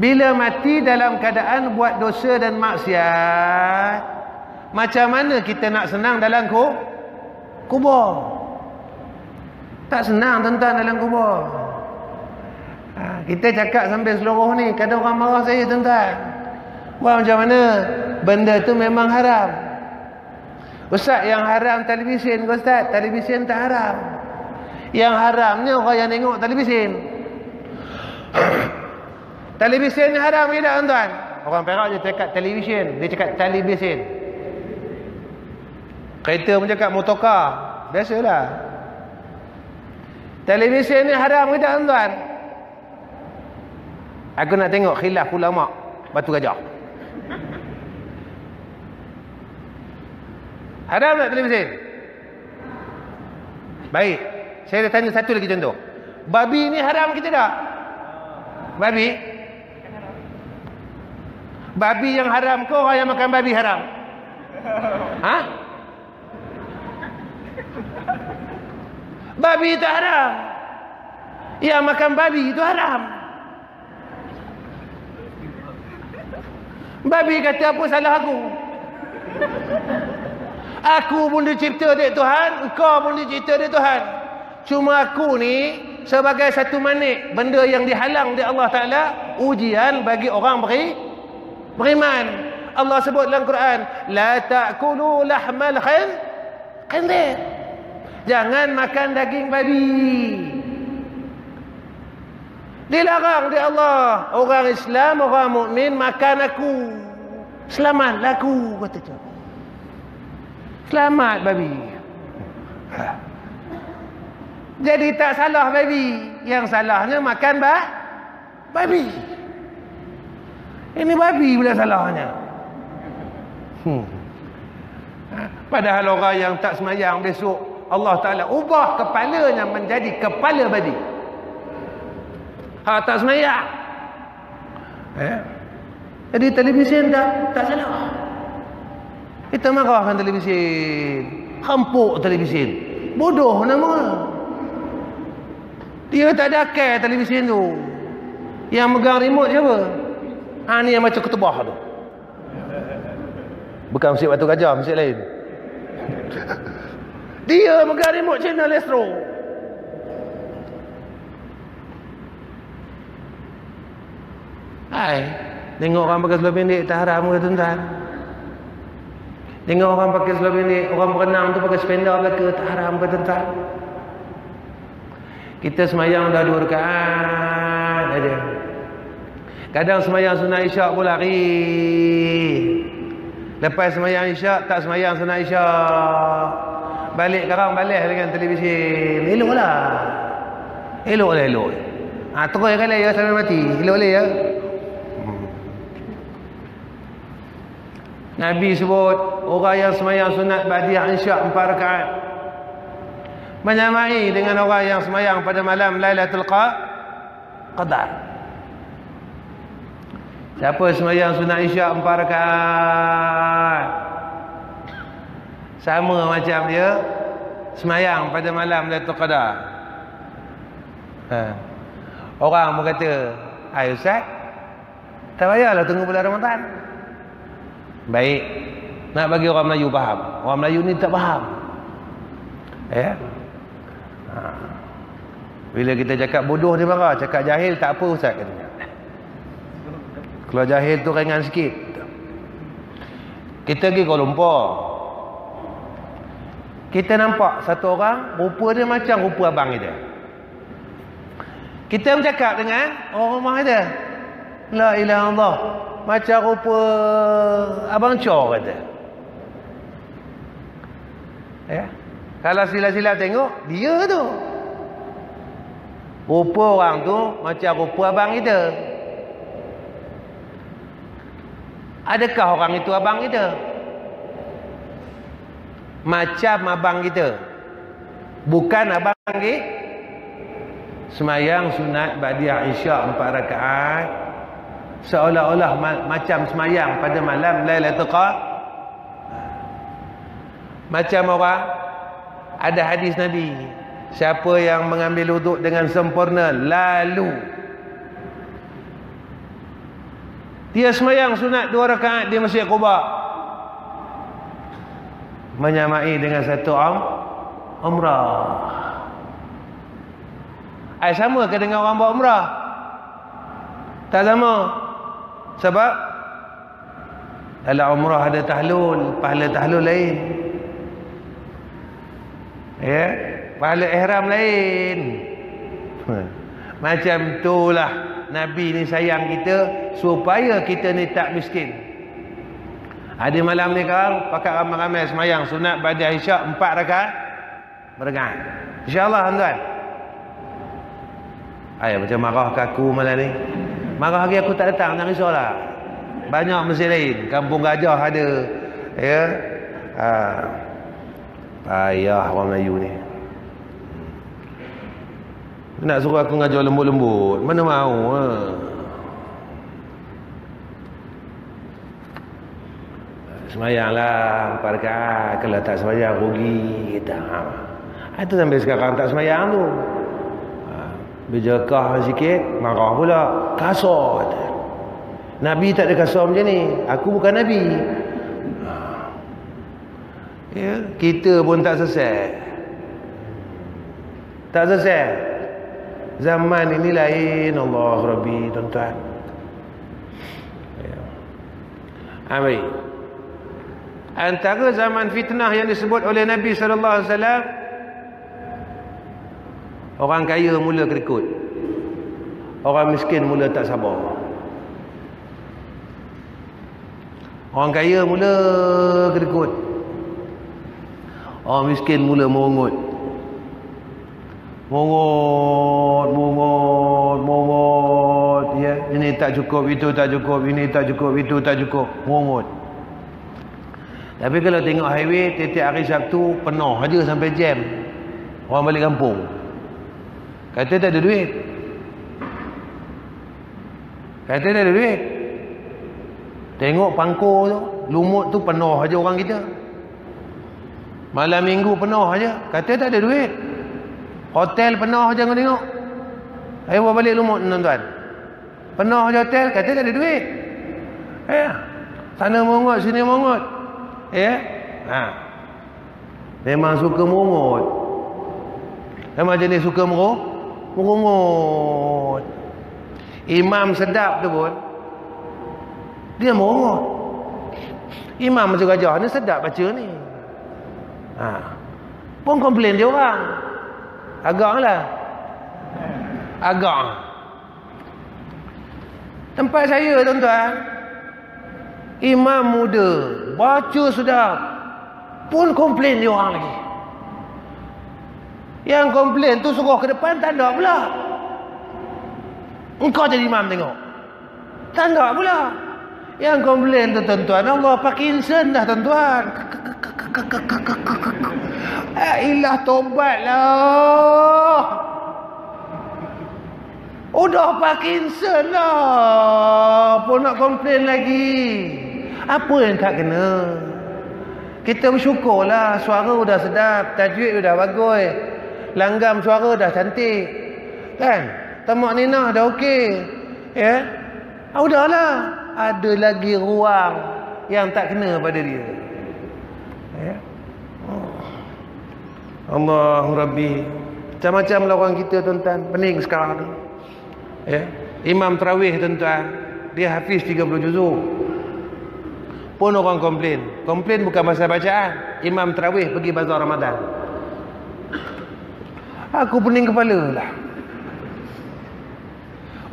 Bila mati dalam keadaan buat dosa dan maksiat, macam mana kita nak senang dalam kubur? Tak senang tuan-tuan dalam kubur. Kita cakap sambil seluruh ni, kadang orang marah saya tuan-tuan. Wah, macam mana? Benda tu memang haram. Ustaz, yang haram televisyen ke Ustaz? Televisyen tak haram. Yang haramnya orang yang tengok televisyen. Televisyen ni haram ke tak tuan-tuan? Orang Perak je cakap televisyen, dia cakap televisyen. Kereta pun cakap motorkar. Biasalah. Televisyen ni haram ke tak tuan-tuan? Aku nak tengok khilaf ulama Batu Gajah. Haram tak televisyen? Baik. Saya dah tanya satu lagi contoh. Babi ni haram kita tak? Babi? Babi yang haram ke orang yang makan babi haram? Ha? Babi tak haram. Yang makan babi itu haram. Babi kata apa salah aku? Aku pun dicipta oleh Tuhan, engkau pun dicipta oleh Tuhan. Cuma aku ni sebagai satu manik, benda yang dihalang oleh Allah Ta'ala, ujian bagi orang beriman. Allah sebut dalam Quran, la ta'kulu lahmal khinzir. Jangan makan daging babi. Dilarang oleh Allah. Orang Islam, orang mukmin makan aku. Selamatlah aku, kata dia. Selamat babi. Jadi tak salah babi. Yang salahnya makan babi. Ini babi pula salahnya. Padahal orang yang tak semayang besok Allah Ta'ala ubah kepalanya menjadi kepala babi. Tak semayang. Jadi televisyen tak salah. Kita marahkan televisyen, hampuk televisyen, bodoh nama. Dia tak ada akal televisyen tu. Yang megang remote siapa? Ni yang macam ketubah tu. Bukan Masjid Batu Gajah, masjid lain. Dia megang remote channel Astro. Tengok orang pakai seluar pendek tak haram ke tuan-tuan? Tengok orang pakai seluar pendek, orang berenang tu pakai sependa belaka tak haram ke tuan-tuan? Kita semayang dah 2 rakaat aja. Kadang semayang sunat isyak pun lari. Lepas semayang isyak tak semayang sunat isyak. Balik sekarang balik dengan televisyen. Eloklah. Elok. Terus kali ya sampai mati. Elok ya. Nabi sebut orang yang semayang sunat ba'diyah isyak 4 rakaat menyamai dengan orang yang semayang pada malam Lailatul Qadar. Siapa semayang sunat isyak 4 rakaat sama macam dia semayang pada malam Lailatul Qadar. Orang berkata, Ustaz, tak payahlah tunggu bulan Ramadan. Baik, nak bagi orang Melayu faham. Orang Melayu ni tak faham. Bila kita cakap bodoh dia marah, cakap jahil tak apa Ustaz katanya. Kalau jahil tu ringan sikit. Kita pergi Kuala Lumpur. Kita nampak satu orang, rupa dia macam rupa abang kita. Kita bercakap dengan orang rumah kita. La ilaha illallah. Macam rupa Abang Chor kata. Kalau sila-sila tengok, dia tu. Rupa orang tu macam rupa abang kita. Adakah orang itu abang kita? Macam abang kita. Bukan abang kita. Semayang sunat ba'diyah isyak 4 rakaat. Seolah-olah macam semayang pada malam Lailatul Qadar. Macam orang ada hadis Nabi, siapa yang mengambil wuduk dengan sempurna lalu dia semayang sunat 2 rakaat di Masjid Quba, menyamai dengan satu umrah. Sama ke dengan orang buat umrah? Tak sama. Sebab dalam umrah ada tahlul, pahala tahlul lain. Pahala ihram lain. Macam itulah Nabi ni sayang kita supaya kita ni tak miskin. Ada malam ni kau pakai ramai-ramai semayang sunat ba'diyah isyak 4 rakaat berengah. InsyaAllah tuan-tuan. Macam marah ke aku malam ni. Marah hari aku tak datang, jangan risaulah. Banyak masjid lain, Kampung Gajah ada. Payah orang Melayu ni. Nak suruh aku ngajar lembut-lembut, mana mau. Semayanglah 4 rakaat. Kalau tak semayang rugi kita. Itu sampai sekarang tak semayang tu. Berjakah sikit, marah pula. Kasar kata. Nabi tak ada kasar macam ni. Aku bukan Nabi. Ya, kita pun tak selesai. Tak selesai. Zaman ini lain. Allah Rabbi, tuan-tuan. Ya. Baik. Antara zaman fitnah yang disebut oleh Nabi SAW, orang kaya mula kerikut, orang miskin mula tak sabar. Orang kaya mula kerikut, orang miskin mula mongot. Mongot, ya. Ini tak cukup, itu tak cukup, ini tak cukup, itu tak cukup, mongot. Tapi kalau tengok highway, tiap hari Sabtu penuh aja sampai jam. Orang balik kampung. Kata tak ada duit. Kata tak ada duit. Tengok pangkor tu, lumut tu penuh aja orang kita. Malam minggu penuh aja. Kata tak ada duit. Hotel penuh aja kau tengok. Ayo bawa balik lumut tuan-tuan. Penuh aja hotel, kata tak ada duit. Sana mongot, sini mongot. Memang suka mongot. Memang jenis suka mongot. Imam sedap tu pun dia mongot. Imam macam gajah ni sedap baca ni. Pun komplain dia orang. Agaklah. Agak. Tempat saya tuan-tuan, imam muda baca sedap, pun komplain dia orang lagi. Yang komplain tu suruh ke depan, tak ada pula. Engkau jadi imam tengok, tak ada pula. Yang komplain tu tuan-tuan, Allah Parkinson dah tuan-tuan. Ilah tobatlah. Udah Parkinson lah, pun nak komplain lagi. Apa yang tak kena? Kita bersyukurlah, suara udah sedap, tajwid udah bagus, langgam suara dah cantik, kan? Tamak ninah dah okey, ya? Udahlah, ada lagi ruang yang tak kena pada dia, ya? Allahu Rabbi. Macam-macam lah orang kita tuan-tuan, pening sekarang ni. Ya, imam tarawih tuan-tuan, dia hafiz 30 juzuk. Pun orang komplain. Komplain bukan pasal bacaan. Imam tarawih pergi bazar Ramadan. Aku pening kepala lah.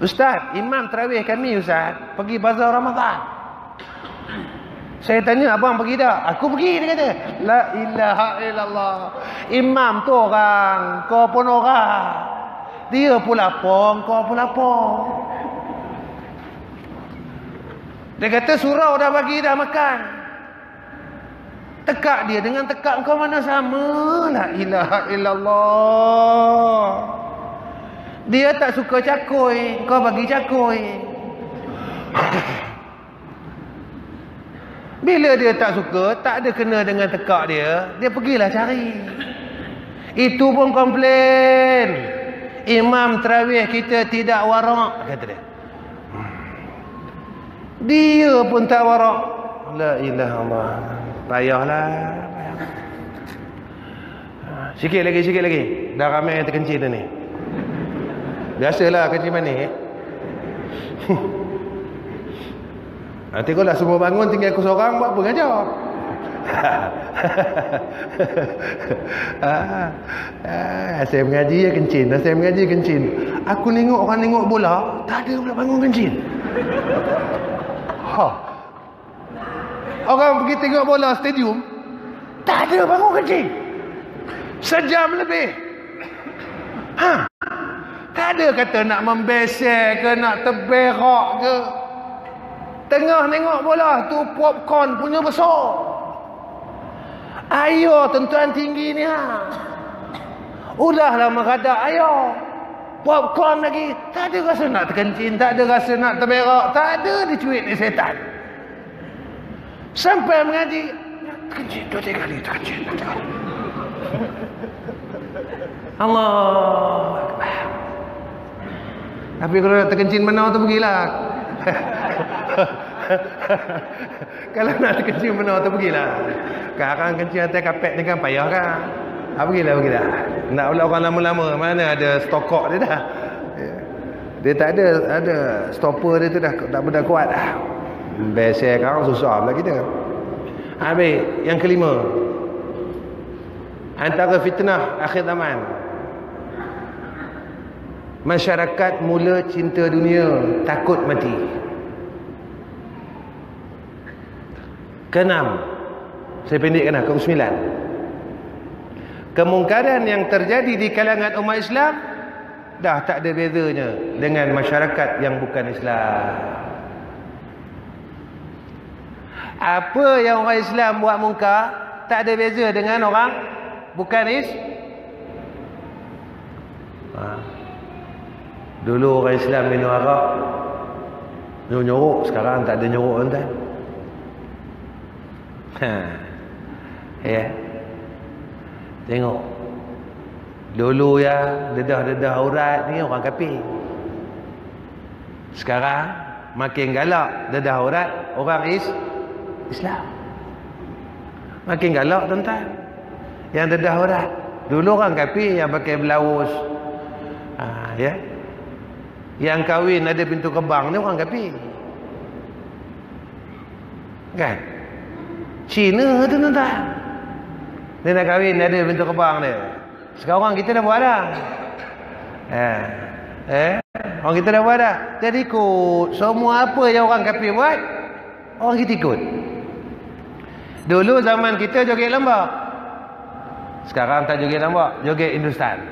Ustaz, imam tarawih kami ustaz pergi bazar Ramadan. Saya tanya, abang pergi tak? Aku pergi, dia kata. La ilaha illallah. Imam tu orang, kau pun orang. Dia pun lapar, kau pun lapar. Dia kata surau dah bagi, dah makan. Tekak dia dengan tekak kau mana sama? La ilaha illallah. Dia tak suka cakoi, kau bagi cakoi. Bila dia tak suka, tak ada kena dengan tekak dia, dia pergilah cari. Itu pun komplain. Imam tarawih kita tidak warak, kata dia. Dia pun tak warak. La ilaha illallah. Payahlah. Sikit lagi. Dah ramai yang terkencing dah ni. Biasalah kencing manis. Nanti kalau dah semua bangun tinggal aku seorang, buat apa ngajar? Saya mengaji ya kencing, saya mengaji kencing. Aku tengok orang tengok bola, tak ada pula bangun kencing. Orang pergi tengok bola stadium, tak ada bangun kencing. Sejam lebih. Tak ada kata nak membesek ke, nak terberak ke. Tengah tengok bola tu, popcorn punya besar. Ayo tuan-tuan tinggi ni Udahlah meradak ayo. Popcorn lagi. Tak ada rasa nak terkencing, tak ada rasa nak terberak, tak ada, dicuit ni setan. Sampai mengaji, terkencing 2-3 kali, terkencing 2-3 kali. Allah Akbar. Tapi kalau nak terkencing benau tu pergilah. Kalau nak terkencing benau tu pergilah. Sekarang kencing atas kapet ni kan payah kan. Pergilah. Nak pula orang lama-lama. Mana ada stokok dia dah. Dia tak ada stopper dia tu dah tak benda kuat dah. Biasa sekarang susah pula kita. Habis yang kelima. Antara fitnah akhir zaman. Masyarakat mula cinta dunia, takut mati. Keenam. Saya pendekkan ke-9. Kemungkaran yang terjadi di kalangan umat Islam dah tak ada bezanya dengan masyarakat yang bukan Islam. Apa yang orang Islam buat mungkar tak ada beza dengan orang bukan Islam. Dulu orang Islam minum arak, nyorok, sekarang tak ada nyorok tuan. Ya. Tengok. Dulu ya dedah-dedah aurat ni orang kafir. Sekarang makin galak dedah aurat orang Islam. Makin galak tuan-tuan. Yang dedah aurat. Dulu orang kafir yang pakai blaus. Ya. Yang kahwin ada pintu kebang ni orang kafir. Kan? Cina tu tuan-tuan. Dia nak kahwin ada pintu kebang dia. Sekarang kita dah buat dah. Orang kita dah buat dah. Jadi ikut semua apa yang orang kafir buat, orang kita ikut. Dulu zaman kita joget lembak. Sekarang tak joget lembak, joget Hindustan.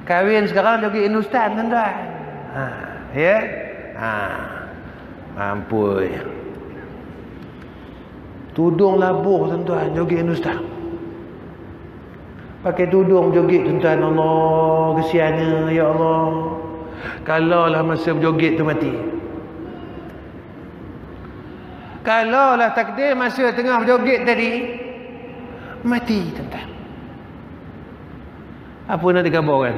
Kahwin sekarang joget Hindustan tuan-tuan. Ya. Ampun. Tudung labuh tuan-tuan, joget Hindustan. Pakai tudung joget tuan-tuan. Allah, kesiannya ya Allah. Kalaulah masa berjoget tu mati. Kalaulah takdir masa tengah berjoget tadi mati tuan-tuan. Apa nak dikabarkan?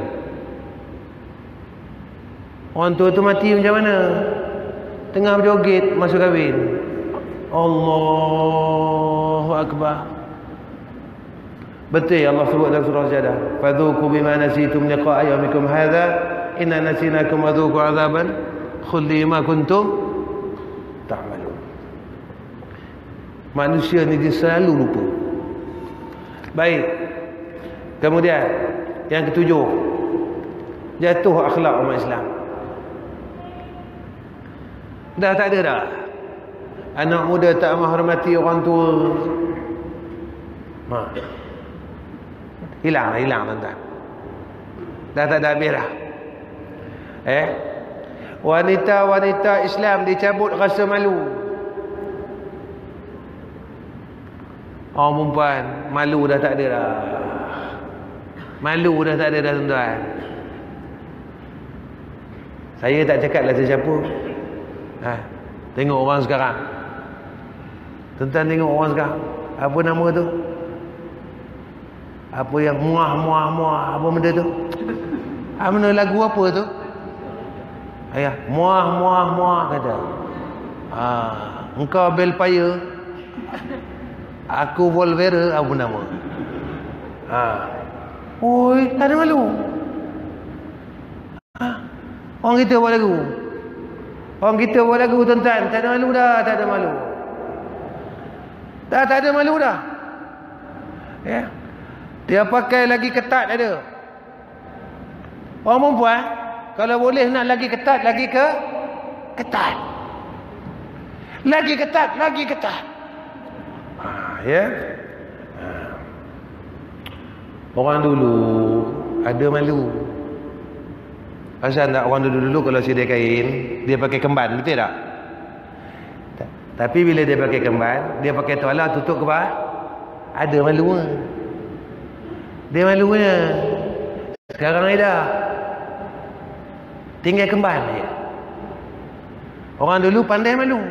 Orang tua tu mati macam mana? Tengah berjoget masa kahwin. Allahu Akbar. Betul Allah sebut dalam surah Sajdah, fadhuku bima nasitum liqa'a yawmikum hadha inna nasinakum wadhuku azaban khulli ma kuntum ta'malun. Manusia ni dia selalu lupa. Baik. Kemudian yang ketujuh, jatuh akhlak umat Islam. Dah tak ada dah. Anak muda tak menghormati orang tua. Hilang tuan-tuan. Dah tak ada habis dah. Wanita-wanita Islam dicabut rasa malu. Orang perempuan malu dah tak ada dah. Malu dah tak ada dah tuan-tuan. Saya tak cakap lah siapa. Tengok orang sekarang. Tuan-tuan tengok orang sekarang. Apa nama tu? Apa yang muah. Apa benda tu? Mana lagu apa tu? Ayah, muah kata. Engkau Belpaya, aku Volvera, apa nama? Oi, tak ada malu. Orang kita buat lagu. Orang kita buat lagu tuan-tuan, tak ada malu dah, tak ada malu. Dah tak ada malu dah. Ya. Dia pakai lagi ketat ada. Orang perempuan kalau boleh nak lagi ketat, lagi ketat. Lagi ketat. Ya. Orang dulu ada malu. Pasal tak orang dulu kalau sedia kain, dia pakai kemban, betul tak? Tapi bila dia pakai kemban, dia pakai tuala tutup kepala, ada malu. Dia malunya. Sekarang ni dah tinggal kemban je. Orang dulu pandai malu.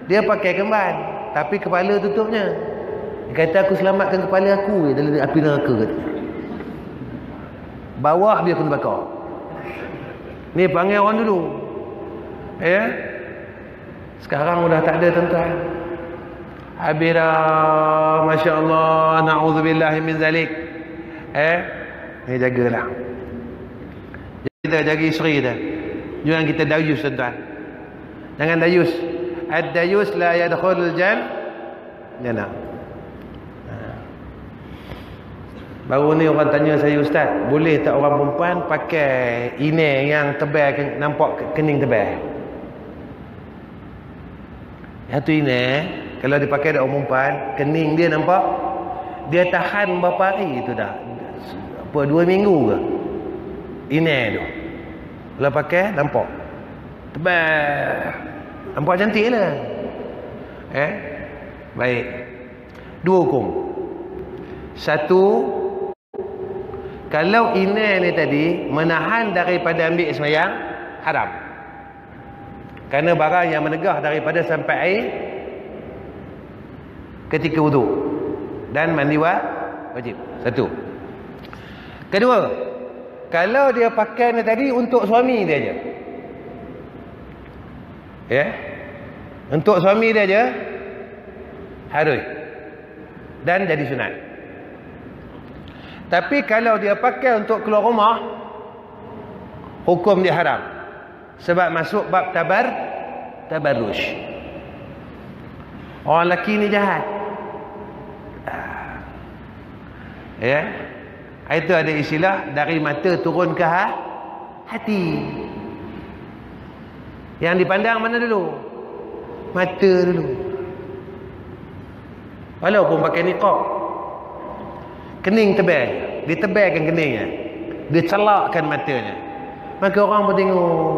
Dia pakai kemban, tapi kepala tutupnya. Dia kata aku selamatkan kepala aku dalam api neraka katanya. Bawah dia kena bakar. Ni panggil orang dulu. Ya. Sekarang udah tak ada tuan-tuan. Habis dah, Masya Allah, na'udzubillahi min zalik. Ni jagalah. Kita jaga isteri kita. Jangan kita dayus tuan-tuan. Jangan dayus. Ad-dayus la yadkhulul jannah. Baru ni orang tanya saya, Ustaz, boleh tak orang perempuan pakai inai yang tebal, nampak kening tebal? Satu inai, kalau dipakai oleh orang perempuan, kening dia nampak, dia tahan berapa hari tu dah? 2 minggu ke? Inai tu. Kalau pakai, nampak. Tebal. Nampak cantik lah. Baik. 2 hukum. 1, kalau inai ni tadi menahan daripada ambil sembahyang, haram. Kerana barang yang menegah daripada sampai air ketika wuduk dan mandi wajib. 1. Kedua, kalau dia pakai ni tadi untuk suami dia je. Untuk suami dia je, harus. Dan jadi sunat. Tapi kalau dia pakai untuk keluar rumah, hukum dia haram. Sebab masuk bab tabarruj. Orang lelaki ni jahat. Itu ada istilah dari mata turun ke hati. Yang dipandang mana dulu? Mata dulu. Walaupun pakai niqab, kening tebal, dia tebalkan keningnya, dia celakkan matanya, maka orang pun tengok,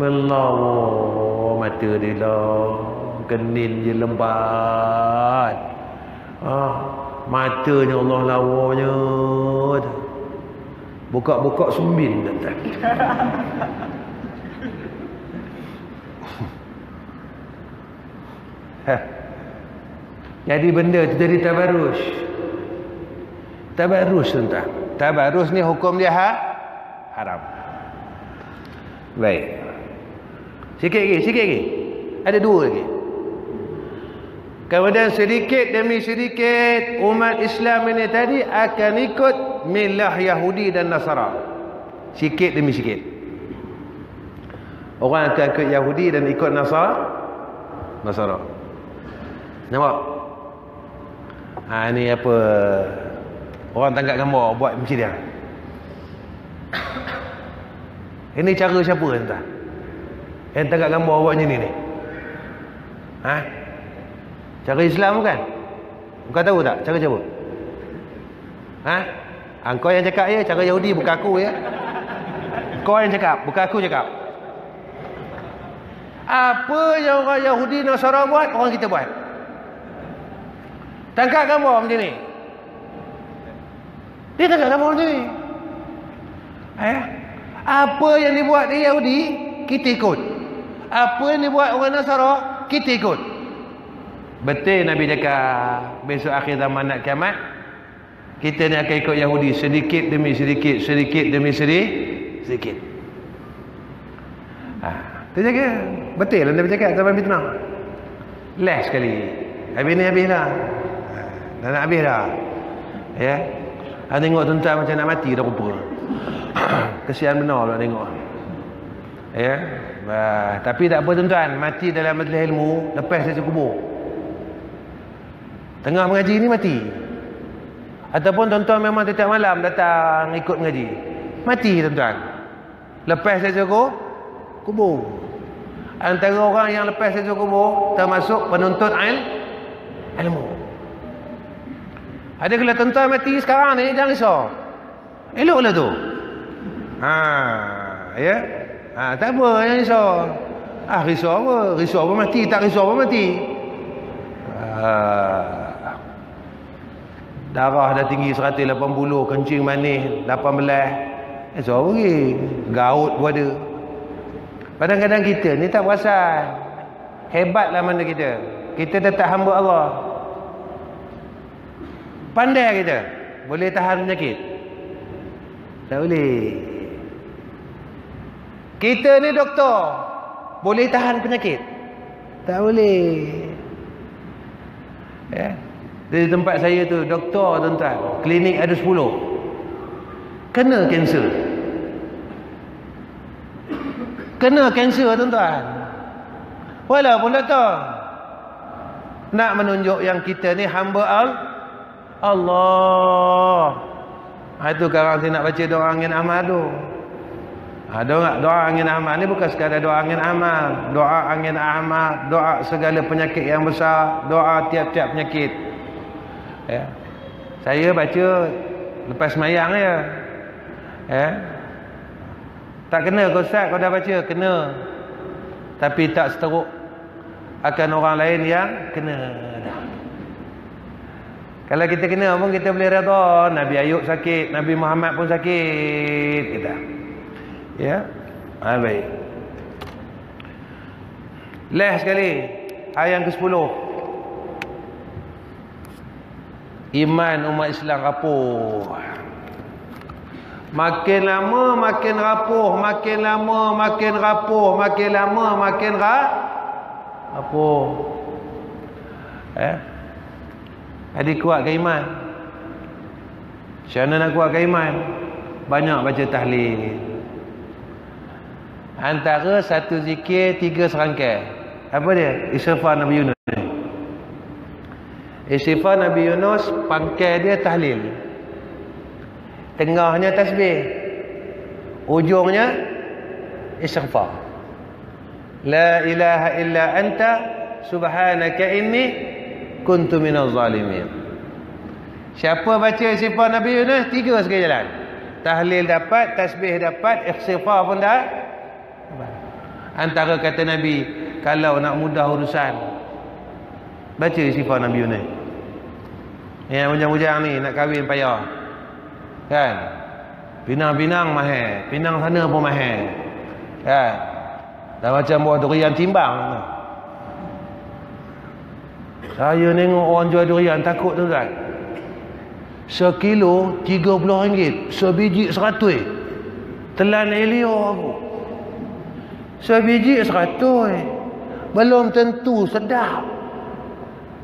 melawa mata dia lah, kening je lembat, matanya Allah lawanya, buka-buka sumbin tak. Jadi benda tu jadi tabarruj. Tabarruj tuan-tuan. Tabarruj ni hukum dia haram. Baik. Sikit lagi. Ada 2 lagi. Kemudian sedikit demi sedikit umat Islam ini tadi akan ikut milah Yahudi dan Nasara. Sikit demi sikit. Orang akan ikut Yahudi dan ikut Nasara. Nampak? Ni apa? Orang tangkap gambar buat macam dia. Ini cara siapa tuan? Yang tangkap gambar buat macam ni. Cara Islam bukan? Kau tahu tak cara siapa? Kau yang cakap ya, cara Yahudi bukan aku ya. Kau yang cakap, bukan aku cakap. Apa yang orang Yahudi Nasara buat, orang kita buat. Tangkap gambar macam ni. Dia tangkap gambar macam ni. Apa yang dibuat di Yahudi, kita ikut. Apa yang dibuat orang Nasara, kita ikut. Betul Nabi cakap, besok akhir zaman nak kiamat, kita ni akan ikut Yahudi sedikit demi sedikit, sedikit demi sedikit. Tu jaga. Betul lah Nabi cakap zaman fitnah. Last sekali. Habis ni habis dah. Dah nak habis dah. Tengok tuan-tuan macam nak mati dah rupa. Kesian benar pula tengok. Tapi tak apa tuan-tuan, mati dalam majlis ilmu, lepas saya kubur. Tengah mengaji ni mati. Ataupun tuan-tuan memang setiap malam datang ikut mengaji. Mati tuan-tuan. Lepas saya kubur. Antara orang yang lepas saya kubur termasuk penuntut ilmu. Ada kalau tuan-tuan mati sekarang ni, jangan risau. Eloklah tu. Tak apa, jangan risau. Risau apa? Risau apa mati? Tak risau apa mati? Darah dah tinggi 180, kencing manis 18. Risau apa lagi? Gaut pun ada. Kadang-kadang kita ni tak perasan. Hebatlah mana kita. Kita tetap hamba Allah. Pandai kita. Boleh tahan penyakit? Tak boleh. Kita ni doktor, boleh tahan penyakit? Tak boleh. Ya. Di tempat saya tu doktor tuan-tuan, klinik ada 10. Kena kanser. Kena kanser tuan-tuan. Walaupun doktor nak menunjuk yang kita ni hamba Allah. Itu sekarang saya nak baca doa angin amal tu. Doa angin amal ni bukan sekadar doa angin amal. Doa angin amal, doa segala penyakit yang besar, doa tiap-tiap penyakit. Ya. Saya baca lepas semayang ya. Ya. Tak kena kau Ustaz, kau dah baca, kena. Tapi tak seteruk akan orang lain yang kena. Kalau kita kena pun kita boleh redha. Nabi Ayub sakit, Nabi Muhammad pun sakit kita. Ya. Baik. Last sekali ayat yang ke-10. Iman umat Islam rapuh. Makin lama makin rapuh, makin lama makin rapuh, makin lama makin rapuh. Jadi kuatkan iman. Macam mana nak kuatkan iman? Banyak baca tahlil. Antara satu zikir 3 serangkai. Apa dia? Istighfar Nabi Yunus. Istighfar Nabi Yunus, pangkai dia tahlil. Tengahnya tasbih. Ujungnya istighfar. La ilaha illa anta subhanaka inni kuntu minaz zalimin. Siapa baca istighfar Nabi Yunus, 3 sekali jalan. Tahlil dapat, tasbih dapat, istighfar pun dah. Antara kata Nabi, kalau nak mudah urusan, baca istighfar Nabi Yunus. Yang bujang-bujang ni nak kahwin payah. Kan? Pinang-pinang mahal, pinang sana pun mahal. Kan? Dah macam buah durian timbang. Saya tengok orang jual durian takut tu kan. Sekilo RM30, sebiji 100. Telan elio aku. Sebiji 100. Belum tentu sedap.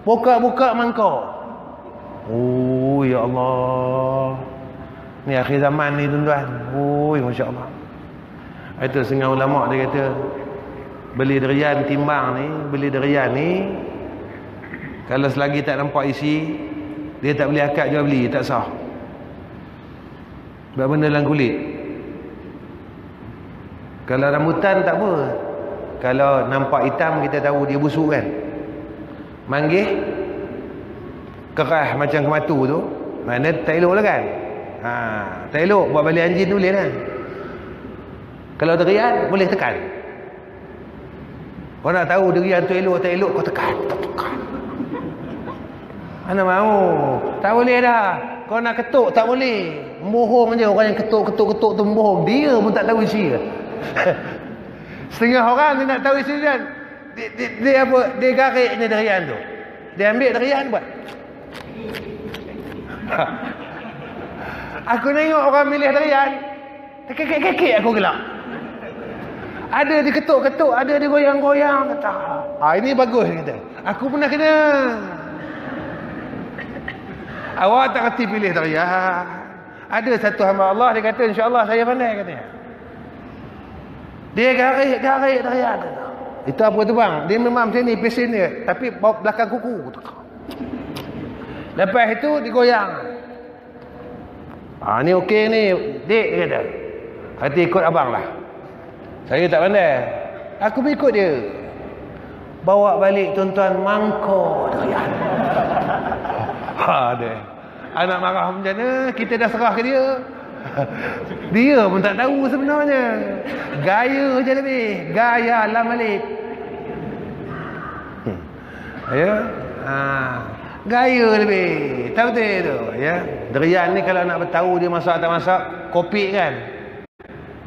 Buka-buka mangkok. Oh ya Allah. Ni akhir zaman ni tuan-tuan. Oh masya-Allah. Itu setengah ulama dia kata beli durian timbang ni, beli durian ni kalau selagi tak nampak isi, dia tak boleh akad jual beli, tak sah. Sebab benda dalam kulit. Kalau rambutan tak apa. Kalau nampak hitam kita tahu dia busuk kan. Manggih kerah macam kematu tu, mana tak elok lah kan. Tak elok buat balik anjing tu boleh kan. Kalau durian boleh tekan. Kau nak tahu durian tu elok tak elok, kau tekan. Mana mau? Tak boleh dah. Kau nak ketuk tak boleh. Membohong je orang yang ketuk tu membohong. Dia pun tak tahu isi. Setengah orang dia nak tahu isi durian. Dia apa? Dia gariknya durian tu. Dia ambil durian buat. Aku tengok orang milih durian. Kekek aku gelak. Ada dia ketuk-ketuk, ada dia goyang-goyang kata. Ini bagus kata. Aku pernah kena. Awak tak kerti pilih durian. Ada satu hamba Allah dia kata insya-Allah saya pandai katanya. Dia garik durian. Itu apa tu bang? Dia memang macam ni pesen dia, tapi bawa belakang kuku. Lepas itu digoyang. Ni okey ni, Dik dia kata. Hati ikut abang lah. Saya tak pandai. Aku ikut dia. Bawa balik tuan-tuan mangkok durian. Dia. Anak marah macam mana, kita dah serah ke dia. Dia pun tak tahu sebenarnya. Gaya je lebih. Gaya lah balik. Ya. Gaya lebih. Tahu betul tu. Ya. Durian ni kalau nak bertahu dia masak tak masak, kopi kan.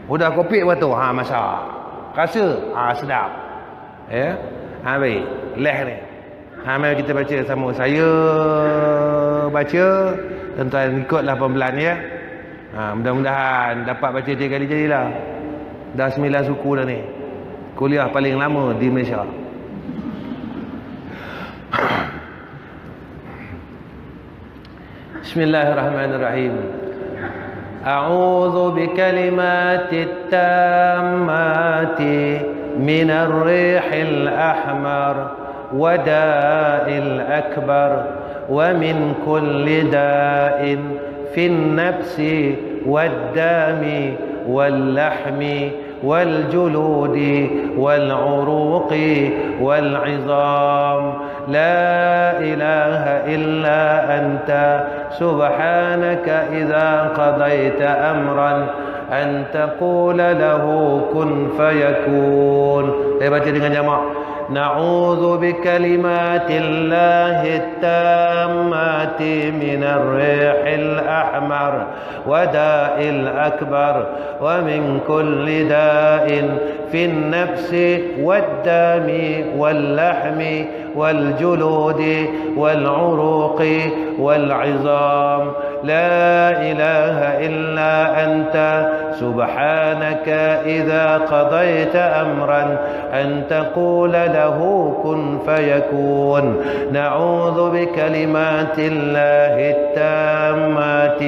Udah kopi buat tu. Masak. Rasa. Sedap. Ya. Baik. Leh ni. Mari kita baca sama. Saya baca, tuan-tuan ikutlah pembelan ya. Mudah-mudahan dapat baca 3 kali jadilah. Dah 9 suku dah ni. Kuliah paling lama di Malaysia. Bismillahirrahmanirrahim. A'udzu bikalimatit tammati minar rihil ahmar wa da'il akbar wa min kulli da'in fin nafsi wad dami wal lahmi والجلود والعروق والعظام لا إله إلا أنت سبحانك إذا قضيت أمرا أن تقول له كن فيكون. Saya baca dengan jamak. نعوذ بكلمات الله التامات من الريح الأحمر وداء الأكبر ومن كل داء في النفس والدم واللحم والجلود والعروق والعظام لا إله إلا أنت سبحانك إذا قضيت أمرا أن تقول له كن فيكون. نعوذ بكلمات الله التامات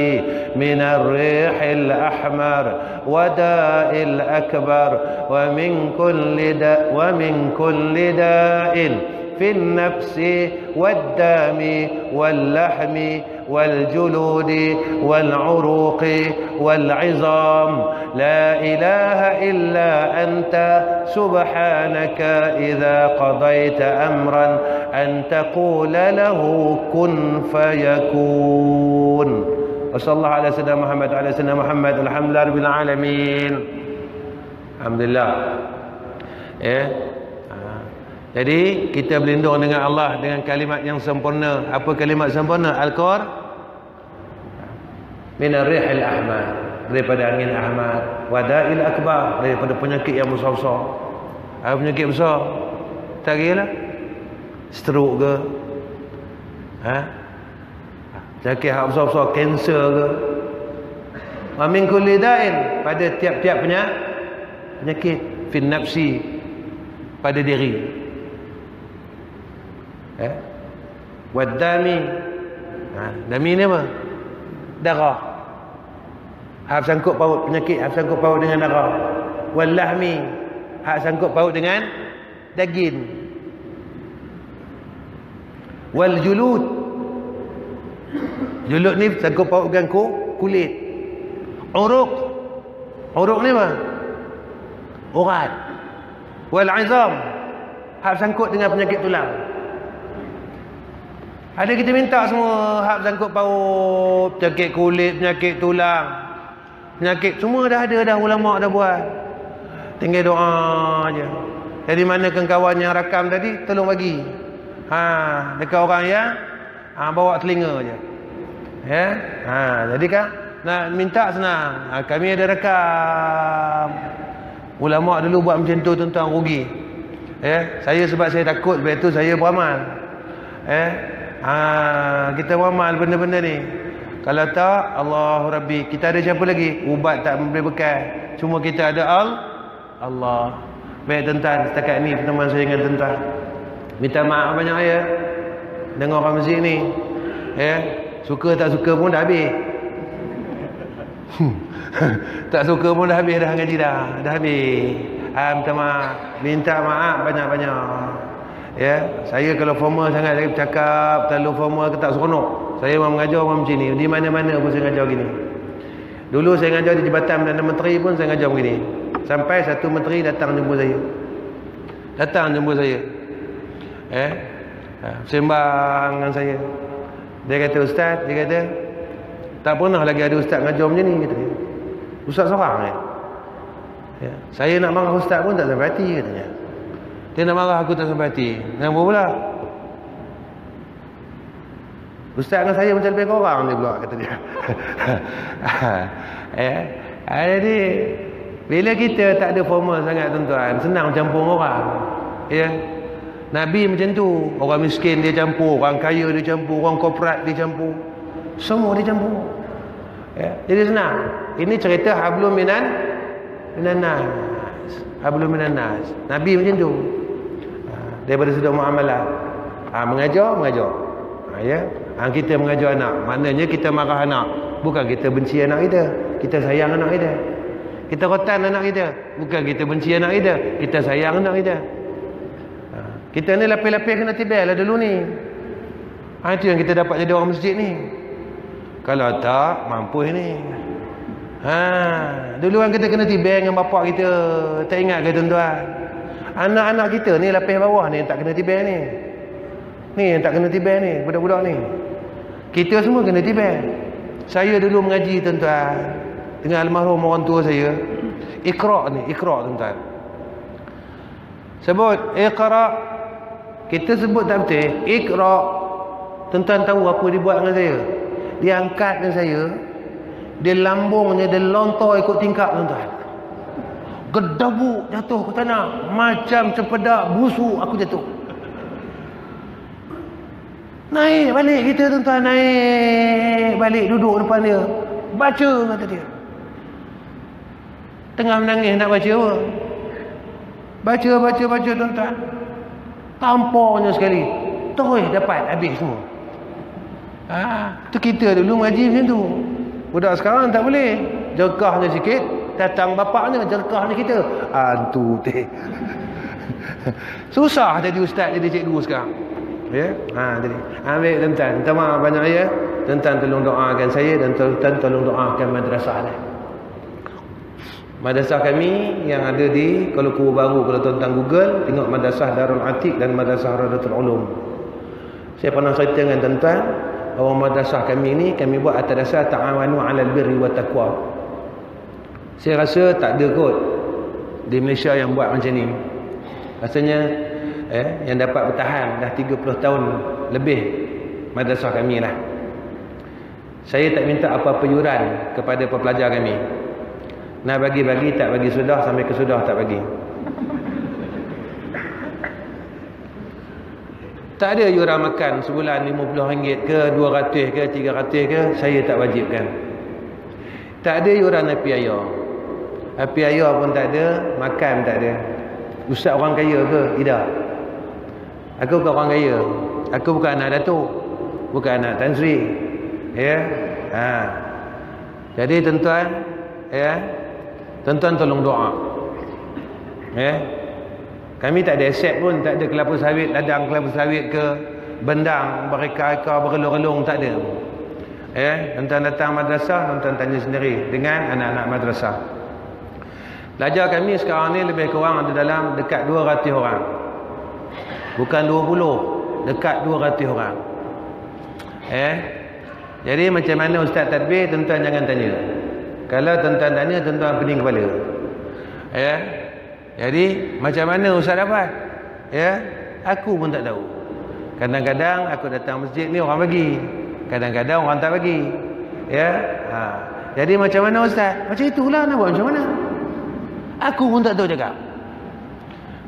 من الريح الأحمر وداء الأكبر ومن كل داء في النفس والدم واللحم والجلود والعروق والعظام لا إله إلا أنت سبحانك إذا قضيت أمرا أن تقول له كن فيكون. وصلى الله على سيدنا محمد وعلى سيدنا محمد الحمد لله رب العالمين. Alhamdulillah. Jadi kita berlindung dengan Allah dengan kalimat yang sempurna. Apa kalimat sempurna? Al-Qur minar rihil ahmar, daripada angin ahmar, wadail akbar, daripada penyakit yang besar-besar. Apa penyakit besar? Tak kira lah. Stroke ke? Penyakit yang besar-besar, kanser ke? Wa min kulli da'in, pada tiap-tiap penyakit, fin nafsi, pada diri. Wadami, dami ni apa? Darah. Hak sangkut paut penyakit, hak sangkut paut dengan darah. Wallahmi, hak sangkut paut dengan daging. Wal julud, julud ni sangkut paut dengan kulit. Uruq, uruq ni apa? Urat. Wal izam, hak sangkut dengan penyakit tulang. Ada kita minta semua hak sangkut paut, penyakit kulit, penyakit tulang, penyakit semua dah ada dah, ulama dah buat. Tinggal doa aja. Jadi mana kawan yang rakam tadi, tolong bagi. Dekat orang yang bawa telinga aja. Ya. Jadi kan nak minta senang. Kami ada rakam. Ulama dulu buat macam tu tentang rugi. Saya sebab saya takut, sebab itu saya beramal. Kita beramal benda-benda ni. Kalau tak, Allahu Rabbi. Kita ada siapa lagi? Ubat tak memberi bekal. Cuma kita ada Allah. Baik tuan-tuan, setakat ni pertemuan saya dengan tuan-tuan. Minta maaf banyak ya dengan orang masjid ni. Suka tak suka pun dah habis. Tak suka pun dah habis dah ngaji dah habis. Minta maaf banyak-banyak. Saya kalau formal sangat, saya bercakap terlalu formal ke tak seronok. Saya memang mengajar orang macam ni. Di mana-mana pun saya mengajar gini. Dulu saya mengajar di Jabatan Perdana Menteri pun saya mengajar begini. Sampai satu menteri datang jumpa saya. Sembang dengan saya. Dia kata, Ustaz, dia kata, tak pernah lagi ada ustaz mengajar macam ni, kata dia. Ustaz seorang saya nak marah ustaz pun tak sampai hati, katanya. Dia nak marah aku tak sampai hati. Kenapa pula? Ustaz dengan saya macam lebih korang dia pula, kata dia. Jadi bila kita tak ada formal sangat tuan-tuan, senang campur orang. Nabi macam tu. Orang miskin dia campur, orang kaya dia campur, orang korporat dia campur. Semua dia campur. Jadi senang. Ini cerita hablum minan nar. Hablum minan nas. Nabi macam tu. Daripada sudut muamalah. Mengajar. Ya. Kita mengajar anak. Maknanya kita marah anak. Bukan kita benci anak kita. Kita sayang anak kita. Kita rotan anak kita. Bukan kita benci anak kita. Kita sayang anak kita. Kita ni lapis-lapis kena tibai lah dulu ni. Itu yang kita dapat jadi orang masjid ni. Kalau tak, mampus ni. Dulu kan kita kena tibai dengan bapak kita. Tak ingat ke tuan-tuan? Anak-anak kita ni lapis bawah ni yang tak kena tibai ni. Ni yang tak kena tibai ni, budak-budak ni. Kita semua kena tibai. Saya dulu mengaji tuan-tuan dengan almarhum orang tua saya. Iqra' tuan-tuan. Sebut Iqra'. Kita sebut tak betul. Iqra'. Tuan-tuan tahu apa dia buat dengan saya? Dia angkat dengan saya. Dia lambungnya, dia lontar ikut tingkap tuan-tuan. Gedabuk jatuh ke tanah. Macam cempedak busuk aku jatuh. Naik balik kita tuan-tuan. Naik balik duduk depan dia. Baca kata dia. Tengah menangis nak baca apa? Baca tuan-tuan. Tampaknya sekali. Terus dapat habis semua. Tu kita dulu mengaji macam tu. Budak sekarang tak boleh. Jerkahnya sikit, datang bapaknya, jerkahnya kita. Tu teh. Susah jadi ustaz, jadi cikgu sekarang. Ya? Jadi ambil tuan-tuan. Minta maaf banyak ya. Tuan-tuan tolong doakan saya dan tuan-tuan tolong doakan madrasah ni. Madrasah kami yang ada di Kuala Lumpur Baru, kalau tuan-tuan Google, tengok Madrasah Darul Atiq dan Madrasah Radatul Ulum. Saya pernah cerita dengan tuan-tuan, bahawa madrasah kami ni kami buat atas dasar ta'awanu 'alal birri wat taqwa. Saya rasa tak ada kot di Malaysia yang buat macam ni. Rasanya yang dapat bertahan dah 30 tahun lebih madrasah kami lah. Saya tak minta apa-apa yuran kepada pelajar kami. Nak bagi-bagi tak bagi sudah, sampai ke sudah tak bagi. Tak ada yuran makan sebulan RM50 ke, RM200 ke, RM300 ke, saya tak wajibkan. Tak ada yuran api air. Api air pun tak ada, makan tak ada. Ustaz orang kaya ke? Tidak. Aku bukan orang kaya. Aku bukan anak Datuk. Bukan anak Tan Sri. Ya. Jadi tuan-tuan, ya. Tuan-tuan tolong doa. Ya. Kami tak ada aset pun, tak ada kelapa sawit, ladang kelapa sawit ke, bendang, bereka-eka, bergelung-gelung, tak ada. Ya, tuan-tuan datang madrasah, tuan-tuan tanya sendiri dengan anak-anak madrasah. Pelajar kami sekarang ni lebih kurang ada dalam dekat 200 orang. Bukan 20, dekat 200 orang. Jadi macam mana ustaz tadbir, tuan-tuan jangan tanya. Kalau tuan-tuan tanya, tuan-tuan pening kepala. Jadi macam mana ustaz dapat? Aku pun tak tahu. Kadang-kadang aku datang masjid ni orang bagi. Kadang-kadang orang tak bagi. Jadi macam mana ustaz? Macam itulah, nak buat macam mana? Aku pun tak tahu cakap.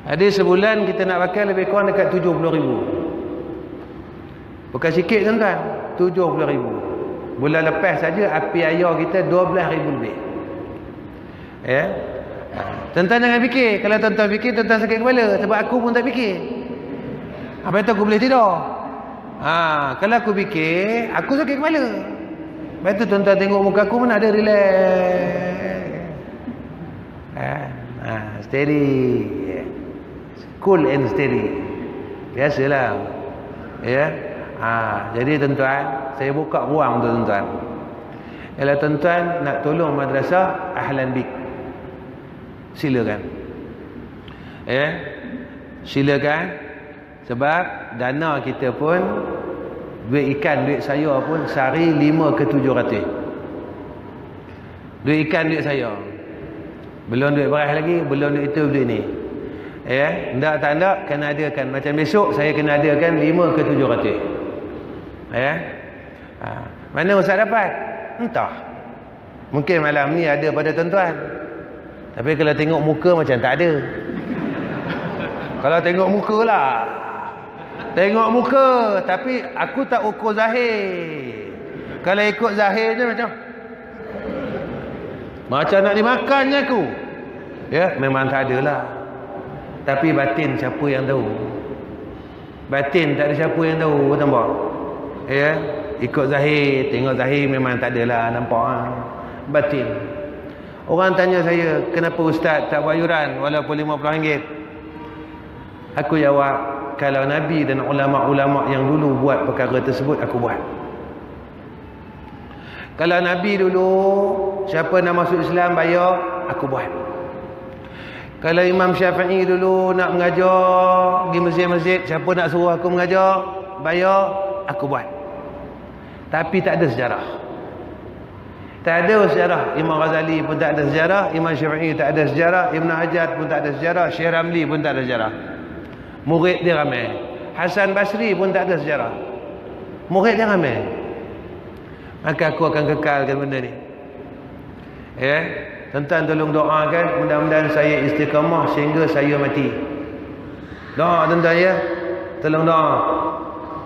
Jadi sebulan kita nak pakai lebih kurang dekat 70,000. Bukan sikit tuan-tuan, 70,000. Bulan lepas saja api air kita 12,000 lebih. Tuan-tuan jangan fikir. Kalau tuan-tuan fikir, tuan-tuan sakit kepala. Sebab aku pun tak fikir. Apa itu aku boleh tidur? Kalau aku fikir, aku sakit kepala. Lepas tu tuan-tuan tengok muka aku mana ada relax. Steady. Cool and steady. Biasalah. Jadi tuan-tuan, saya buka ruang untuk tuan-tuan. Kalau tuan-tuan nak tolong madrasah, ahlan bik. Silakan. Silakan. Sebab dana kita pun, duit ikan, duit saya pun sehari 5 ke 700. Duit ikan, duit saya. Belum duit beras lagi, belum duit itu, duit ni. Ndak tak ndak, kena adakan. Macam besok, saya kena adakan 5 ke 700. Mana ustaz dapat? Entah. Mungkin malam ni ada pada tuan-tuan. Tapi kalau tengok muka macam tak ada. Kalau tengok muka lah. Tengok muka. Tapi aku tak ukur zahir. Kalau ikut zahir je macam nak dimakannya aku. Ya, memang tak ada lah. Tapi batin siapa yang tahu? Batin tak ada siapa yang tahu, nampak? Ya, ikut zahir, tengok zahir memang tak adalah nampak ha? Batin. Orang tanya saya, kenapa ustaz tak buat yuran walaupun RM50? Aku jawab, kalau Nabi dan ulama-ulama yang dulu buat perkara tersebut, aku buat. Kalau Nabi dulu siapa nak masuk Islam bayar, aku buat. Kalau Imam Syafi'i dulu nak mengajar di masjid-masjid, siapa nak suruh aku mengajar bayar, aku buat. Tapi tak ada sejarah. Tak ada sejarah. Imam Ghazali pun tak ada sejarah, Imam Syafi'i tak ada sejarah, Ibn Hajar pun tak ada sejarah, Syekh Ramli pun tak ada sejarah. Murid dia ramai. Hasan Basri pun tak ada sejarah. Murid dia ramai. Maka aku akan kekalkan benda ni. Ya, tuan-tuan tolong doakan mudah-mudahan saya istiqamah sehingga saya mati. Doa tuan-tuan ya. Tolong doa.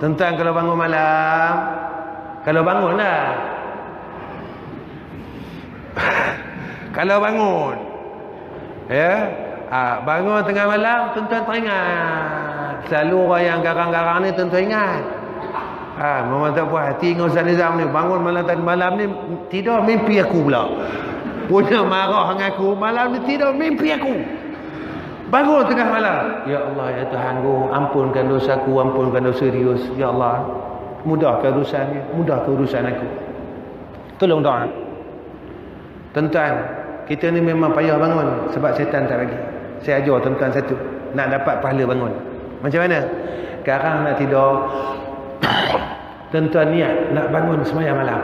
Tuan-tuan kalau bangun malam, kalau bangun lah. Kalau bangun, ya, bangun tengah malam, tuan-tuan teringat. Selalu orang yang garang-garang ni tuan-tuan ingat. Memang tak puas hati dengan Ustaz Nizam ni. Bangun malam ni tidur mimpi aku pula. Punya marah dengan aku, malam ni tidur mimpi aku. Bangun tengah malam. Ya Allah, ya Tuhanku, ampunkan dosaku, ampunkan dosa Rius. Ya Allah, mudahkan urusannya, mudahkan urusan aku. Tolong doa. Tuan-tuan, kita ni memang payah bangun sebab syaitan tak bagi. Saya ajar tuan-tuan satu, nak dapat pahala bangun. Macam mana? Sekarang nak tidur, tuan-tuan niat nak bangun sembahyang malam.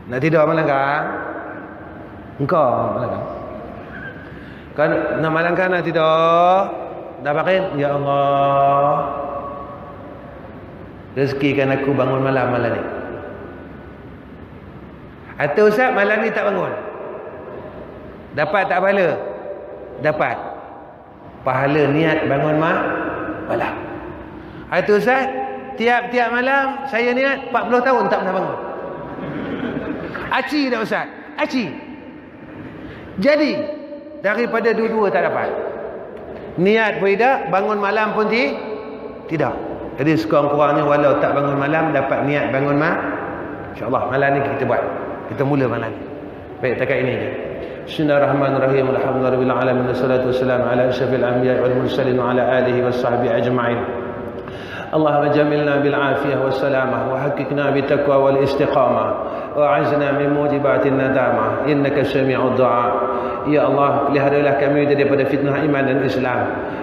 Nak tidur malam kan? Engkau malam kan? Kan nak malam kan nak tidur? Dah pakai? Ya Allah, rezekikan aku bangun malam ni. Atau Ustaz malam ni tak bangun, dapat tak pahala? Dapat pahala niat bangun malam. Atau Ustaz tiap-tiap malam saya niat 40 tahun tak pernah bangun. Aci dah Ustaz, aci. Jadi daripada dua-dua tak dapat. Niat pun tidak, bangun malam pun tidak. Jadi sekurang-kurangnya walau tak bangun malam, dapat niat bangun malam. InsyaAllah malam ni kita buat. Kita mula malam ni. Baik, takat ini je. Bismillahirrahmanirrahim. Alhamdulillahirabbil alamin. Wassalatu wassalamu ala asyrafil anbiya'i wal mursalin wa ala alihi washabbihi ajma'in. Allahumma jamilna bil afiyah was salamah wa haqiqna bit taqwa wal istiqamah wa a'izna min mujibatin nadamah innaka sami'ud du'a. Ya Allah, peliharalah kami daripada fitnah iman dan Islam.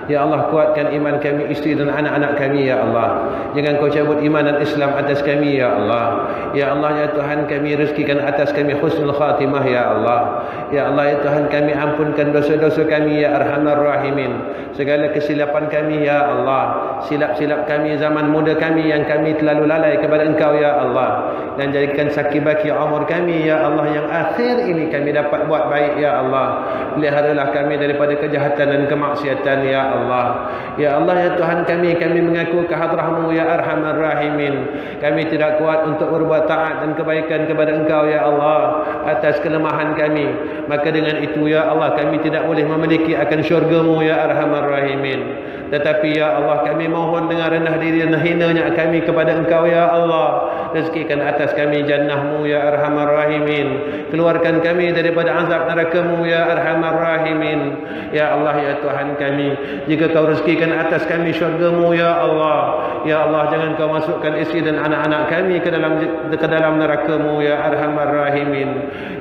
Ya Allah, kuatkan iman kami, isteri dan anak-anak kami ya Allah. Jangan kau cabut iman dan Islam atas kami ya Allah. Ya Allah, ya Tuhan kami, rezekikan atas kami husnul khatimah ya Allah. Ya Allah, ya Tuhan kami, ampunkan dosa-dosa kami ya Arhamar Rahimin. Segala kesilapan kami ya Allah, silap-silap kami zaman muda kami yang kami terlalu lalai kepada Engkau ya Allah, dan jadikan sakibaki umur kami ya Allah yang akhir ini kami dapat buat baik ya Allah. Peliharalah kami daripada kejahatan dan kemaksiatan ya Allah. Ya Allah, ya Tuhan kami mengaku kehadrah-Mu ya Arhamar Rahimin. Kami tidak kuat untuk berbuat taat dan kebaikan kepada Engkau ya Allah atas kelemahan kami. Maka dengan itu ya Allah, kami tidak boleh memiliki akan syurga-Mu ya Arhamar Rahimin. Tetapi ya Allah, kami mohon dengan rendah diri dan hinanya kami kepada Engkau ya Allah. Rezekikan atas kami jannah-Mu ya Arhamar Rahimin. Keluarkan kami daripada azab neraka-Mu ya Arhamar Rahimin. Ya Allah, ya Tuhan kami, jika Kau rezekikan atas kami syurga-Mu ya Allah, ya Allah, jangan Kau masukkan isteri dan anak-anak kami ke dalam neraka-Mu ya Arhamar Rahimin.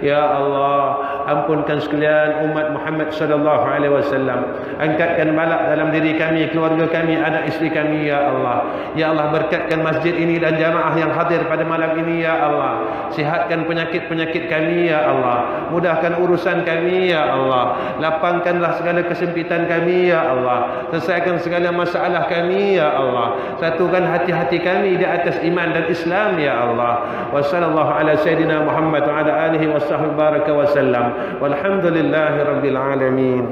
Ya Allah, ampunkan sekalian umat Muhammad sallallahu alaihi wasallam. Angkatkan balak dalam diri kami, keluarga kami, anak isteri kami ya Allah. Ya Allah, berkatkan masjid ini dan jamaah yang hadir pada malam ini ya Allah. Sihatkan penyakit-penyakit kami ya Allah. Mudahkan urusan kami ya Allah. Lapangkanlah segala kesempitan kami ya Allah. Selesaikan segala masalah kami ya Allah. Satukan hati-hati kami di atas iman dan Islam ya Allah. Wa sallallahu ala sayyidina Muhammad wa ala alihi wa sahbihi baraka wa sallam. Walhamdulillahi rabbil alamin.